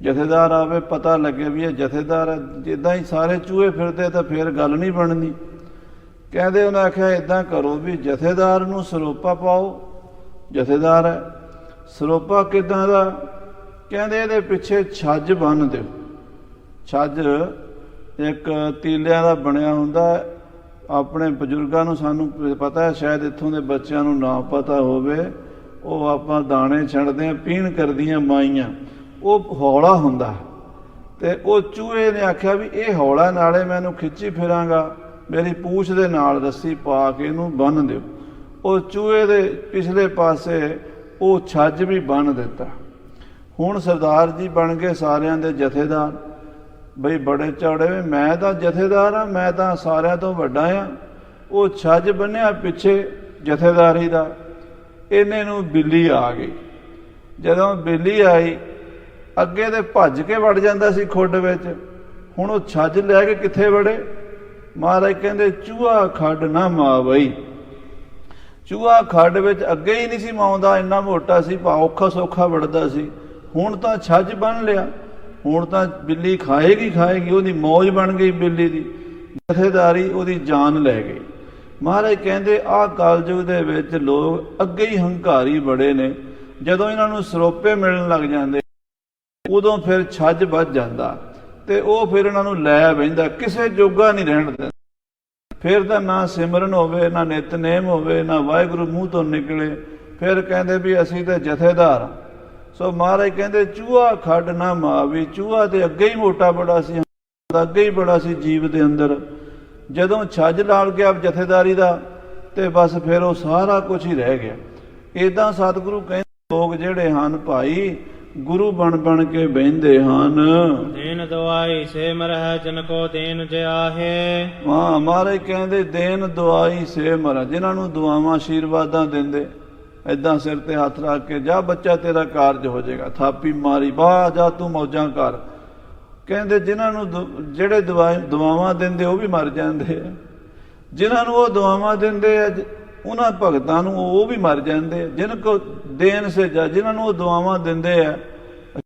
ਜਥੇਦਾਰ ਆਵੇ ਪਤਾ ਲੱਗੇ ਵੀ ਇਹ ਜਥੇਦਾਰ ਹੈ। ਜਿੱਦਾਂ ਹੀ ਸਾਰੇ ਚੂਹੇ ਫਿਰਦੇ ਤਾਂ ਫਿਰ ਗੱਲ ਨਹੀਂ ਬਣਨੀ। ਕਹਿੰਦੇ ਉਹਨੇ ਆਖਿਆ ਇੱਦਾਂ ਕਰੋ ਵੀ ਜਥੇਦਾਰ ਨੂੰ ਸਰੋਪਾ ਪਾਓ, ਜਥੇਦਾਰ ਹੈ। ਸਰੋਪਾ ਕਿੱਦਾਂ ਦਾ? ਕਹਿੰਦੇ ਇਹਦੇ ਪਿੱਛੇ ਛੱਜ ਬੰਨ੍ਹ ਦਿਓ। ਛੱਜ ਇੱਕ ਤੀਲਿਆਂ ਦਾ ਬਣਿਆ ਹੁੰਦਾ। ਆਪਣੇ ਬਜ਼ੁਰਗਾਂ ਨੂੰ ਸਾਨੂੰ ਪਤਾ ਹੈ, ਸ਼ਾਇਦ ਇੱਥੋਂ ਦੇ ਬੱਚਿਆਂ ਨੂੰ ਨਾ ਪਤਾ ਹੋਵੇ। ਉਹ ਆਪਾਂ ਦਾਣੇ ਛੱਡਦੇ ਹਾਂ, ਪੀਣ ਕਰਦੀਆਂ ਮਾਈਆਂ, ਉਹ ਹੌਲਾ ਹੁੰਦਾ। ਤੇ ਉਹ ਚੂਹੇ ਨੇ ਆਖਿਆ ਵੀ ਇਹ ਹੌਲਾ, ਨਾਲੇ ਮੈਂ ਇਹਨੂੰ ਖਿੱਚੀ ਫਿਰਾਂਗਾ, ਮੇਰੀ ਪੂਛ ਦੇ ਨਾਲ ਰੱਸੀ ਪਾ ਕੇ ਇਹਨੂੰ ਬੰਨ੍ਹ ਦਿਓ। ਉਹ ਚੂਹੇ ਦੇ ਪਿਛਲੇ ਪਾਸੇ ਉਹ ਛੱਜ ਵੀ ਬੰਨ੍ਹ ਦਿੱਤਾ। ਹੁਣ ਸਰਦਾਰ ਜੀ ਬਣ ਗਏ ਸਾਰਿਆਂ ਦੇ ਜਥੇਦਾਰ। ਬਈ ਬੜੇ ਚੌੜੇ, ਮੈਂ ਤਾਂ ਜਥੇਦਾਰ ਹਾਂ, ਮੈਂ ਤਾਂ ਸਾਰਿਆਂ ਤੋਂ ਵੱਡਾ ਹਾਂ। ਉਹ ਛੱਜ ਬੰਨਿਆ ਪਿੱਛੇ ਜਥੇਦਾਰੀ ਦਾ। ਇਹਨੇ ਨੂੰ ਬਿੱਲੀ ਆ ਗਈ। ਜਦੋਂ ਬਿੱਲੀ ਆਈ, ਅੱਗੇ ਤੇ ਭੱਜ ਕੇ ਵੜ ਜਾਂਦਾ ਸੀ ਖੁੱਡ ਵਿੱਚ, ਹੁਣ ਉਹ ਛੱਜ ਲੈ ਕੇ ਕਿੱਥੇ ਵੜੇ? ਮਹਾਰਾਜ ਕਹਿੰਦੇ ਚੂਹਾ ਖੱਡ ਨਾ ਮਾਵਈ। ਚੂਹਾ ਖੱਡ ਵਿੱਚ ਅੱਗੇ ਹੀ ਨਹੀਂ ਸੀ ਮਾਉਂਦਾ, ਇੰਨਾ ਮੋਟਾ ਸੀ, ਔਖਾ ਸੌਖਾ ਵੜਦਾ ਸੀ। ਹੁਣ ਤਾਂ ਛੱਜ ਬੰਨ੍ਹ ਲਿਆ, ਹੁਣ ਤਾਂ ਬਿੱਲੀ ਖਾਏਗੀ ਖਾਏਗੀ। ਉਹਦੀ ਮੌਜ ਬਣ ਗਈ ਬਿੱਲੀ ਦੀ, ਜਥੇਦਾਰੀ ਉਹਦੀ ਜਾਨ ਲੈ ਗਈ। ਮਹਾਰਾਜ ਕਹਿੰਦੇ ਆਹ ਕਲਯੁਗ ਦੇ ਵਿੱਚ ਲੋਕ ਅੱਗੇ ਹੀ ਹੰਕਾਰੀ ਬੜੇ ਨੇ। ਜਦੋਂ ਇਹਨਾਂ ਨੂੰ ਸਰੋਪੇ ਮਿਲਣ ਲੱਗ ਜਾਂਦੇ, ਉਦੋਂ ਫਿਰ ਛੱਜ ਵੱਜ ਜਾਂਦਾ ਤੇ ਉਹ ਫਿਰ ਇਹਨਾਂ ਨੂੰ ਲੈ ਬਹਿੰਦਾ, ਕਿਸੇ ਜੋਗਾ ਨਹੀਂ ਰਹਿਣ ਦਿੰਦਾ। ਫਿਰ ਤਾਂ ਨਾ ਸਿਮਰਨ ਹੋਵੇ, ਨਾ ਨਿਤਨੇਮ ਹੋਵੇ, ਨਾ ਵਾਹਿਗੁਰੂ ਮੂੰਹ ਤੋਂ ਨਿਕਲੇ। ਫਿਰ ਕਹਿੰਦੇ ਵੀ ਅਸੀਂ ਤਾਂ ਜਥੇਦਾਰ। ਸੋ ਮਹਾਰਾਜ ਕਹਿੰਦੇ ਚੂਹਾ ਖੱਡ ਨਾ ਮਾਵੀ। ਚੂਹਾ ਤੇ ਅੱਗੇ ਹੀ ਮੋਟਾ ਬੜਾ ਸੀ, ਅੱਗੇ ਹੀ ਬੜਾ ਸੀ ਜੀਵ ਦੇ ਅੰਦਰ। ਜਦੋਂ ਛੱਜ ਲਾਲ ਗਿਆ ਜਥੇਦਾਰੀ ਦਾ, ਤੇ ਬਸ ਫਿਰ ਉਹ ਸਾਰਾ ਕੁਝ ਹੀ ਰਹਿ ਗਿਆ। ਇਦਾਂ ਸਤਿਗੁਰੂ ਕਹਿੰਦੇ ਲੋਕ ਜਿਹੜੇ ਹਨ ਭਾਈ ਗੁਰੂ ਬਣ ਬਣ ਕੇ ਬਹਿੰਦੇ ਹਨ। ਦੇਨ ਦਵਾਈ ਸੇ ਮਰਹਿ ਜਨ ਕੋ ਦੇਨ ਜਿਆਹੇ। ਹਾਂ ਮਹਾਰਾਜ ਕਹਿੰਦੇ ਦੇਨ ਦੁਆਈ ਸੇ ਮਰਹਿ, ਜਿਨ੍ਹਾਂ ਨੂੰ ਦੁਆਵਾਂ ਆਸ਼ੀਰਵਾਦਾਂ ਦਿੰਦੇ, ਏਦਾਂ ਸਿਰ ਤੇ ਹੱਥ ਰੱਖ ਕੇ ਜਾ ਬੱਚਾ ਤੇਰਾ ਕਾਰਜ ਹੋ ਜਾਏਗਾ, ਥਾਪੀ ਮਾਰੀ ਬਾਹ ਜਾ ਤੂੰ ਮੌਜਾਂ ਕਰ। ਕਹਿੰਦੇ ਜਿਨ੍ਹਾਂ ਨੂੰ ਜਿਹੜੇ ਦੁਆਵਾਂ ਦਿੰਦੇ ਉਹ ਵੀ ਮਰ ਜਾਂਦੇ ਆ, ਜਿਨ੍ਹਾਂ ਨੂੰ ਉਹ ਦੁਆਵਾਂ ਦਿੰਦੇ ਆ ਉਹਨਾਂ ਭਗਤਾਂ ਨੂੰ ਉਹ ਵੀ ਮਰ ਜਾਂਦੇ। ਜਿਨ ਕੋ ਦੇਨ ਸੇ ਜਾ, ਜਿਨ੍ਹਾਂ ਨੂੰ ਉਹ ਦੁਆਵਾਂ ਦਿੰਦੇ ਆ